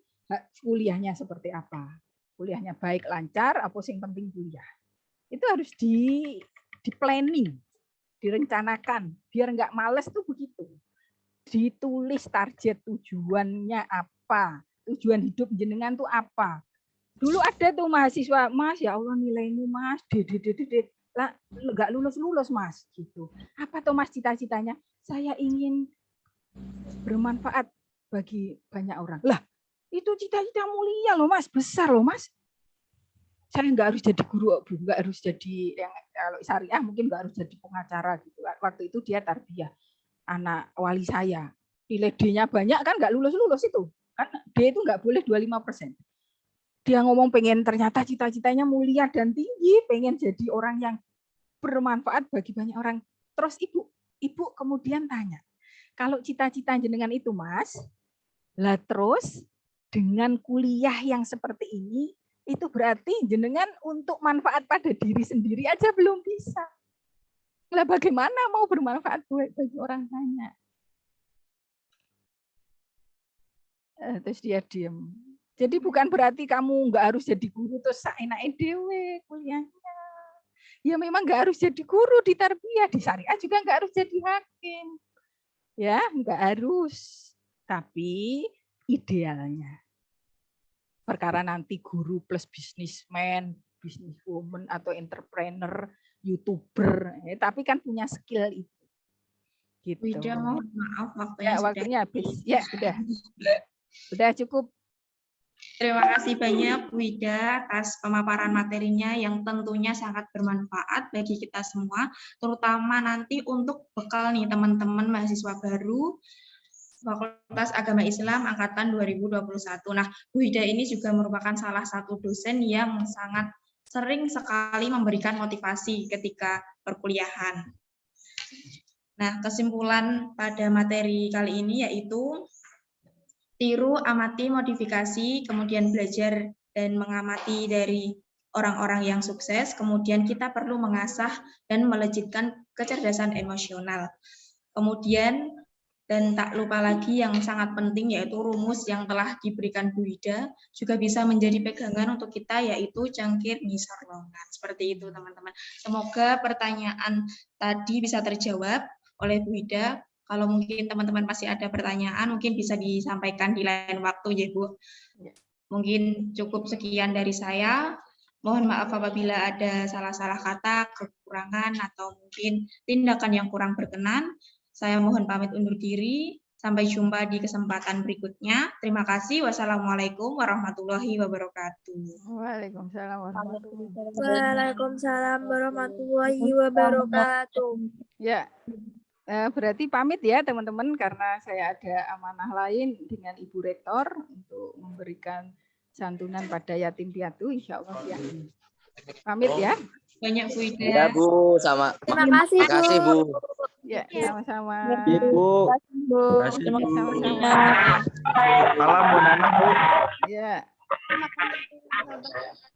kuliahnya seperti apa, kuliahnya baik lancar, apa yang penting kuliah. Itu harus di planning, direncanakan, biar nggak males tuh begitu. Ditulis target tujuannya apa, tujuan hidup jenengan tuh apa. Dulu ada tuh mahasiswa, Mas, ya Allah nilaimu Mas, lah nggak lulus Mas, gitu. Apa tuh Mas cita-citanya? Saya ingin bermanfaat bagi banyak orang. Lah, itu cita-cita mulia loh Mas, besar loh Mas. Saya nggak harus jadi guru, nggak harus jadi yang kalau syariah mungkin nggak harus jadi pengacara gitu. Waktu itu dia tarbiyah, anak wali saya. Nilai D-nya banyak kan nggak lulus itu. Kan D itu nggak boleh 25%. Dia ngomong pengen ternyata cita-citanya mulia dan tinggi, pengen jadi orang yang bermanfaat bagi banyak orang. Terus ibu kemudian tanya, kalau cita-cita jenengan itu Mas, lah terus dengan kuliah yang seperti ini, itu berarti jenengan untuk manfaat pada diri sendiri aja belum bisa. Lah bagaimana mau bermanfaat bagi orang banyak? Terus dia diam. Jadi bukan berarti kamu nggak harus jadi guru terus saenake dhewe kuliahnya. Ya memang nggak harus jadi guru di tarbiyah, di syariah juga nggak harus jadi hakim. Ya, nggak harus. Tapi idealnya. Perkara nanti guru plus bisnismen, businesswoman atau entrepreneur, YouTuber, tapi kan punya skill itu. Gitu. Wida, mohon maaf waktunya Ya, waktunya habis. Ya, sudah cukup. Terima kasih banyak Bu Ida atas pemaparan materinya yang tentunya sangat bermanfaat bagi kita semua, terutama nanti untuk bekal nih teman-teman mahasiswa baru Fakultas Agama Islam Angkatan 2021. Nah, Bu Ida ini juga merupakan salah satu dosen yang sangat sering sekali memberikan motivasi ketika perkuliahan. Nah, kesimpulan pada materi kali ini yaitu tiru, amati, modifikasi, kemudian belajar dan mengamati dari orang-orang yang sukses, kemudian kita perlu mengasah dan melejitkan kecerdasan emosional. Kemudian, dan tak lupa lagi yang sangat penting yaitu rumus yang telah diberikan Bu Ida, juga bisa menjadi pegangan untuk kita yaitu cangkir ngisor longan. Seperti itu teman-teman. Semoga pertanyaan tadi bisa terjawab oleh Bu Ida. Kalau mungkin teman-teman masih ada pertanyaan, mungkin bisa disampaikan di lain waktu ya Bu. Mungkin cukup sekian dari saya. Mohon maaf apabila ada salah-salah kata, kekurangan, atau mungkin tindakan yang kurang berkenan. Saya mohon pamit undur diri. Sampai jumpa di kesempatan berikutnya. Terima kasih. Wassalamualaikum warahmatullahi wabarakatuh. Waalaikumsalam warahmatullahi wabarakatuh. Waalaikumsalam warahmatullahi wabarakatuh. Ya. Berarti pamit ya teman-teman karena saya ada amanah lain dengan Ibu Rektor untuk memberikan santunan pada yatim piatu insya Allah ya. Pamit ya. Banyak Bu Ida. Ya Bu, sama. Terima kasih Bu. Ya, sama-sama. Ibu. Bu. Sama-sama. Salam Bu Nana Bu. Ya.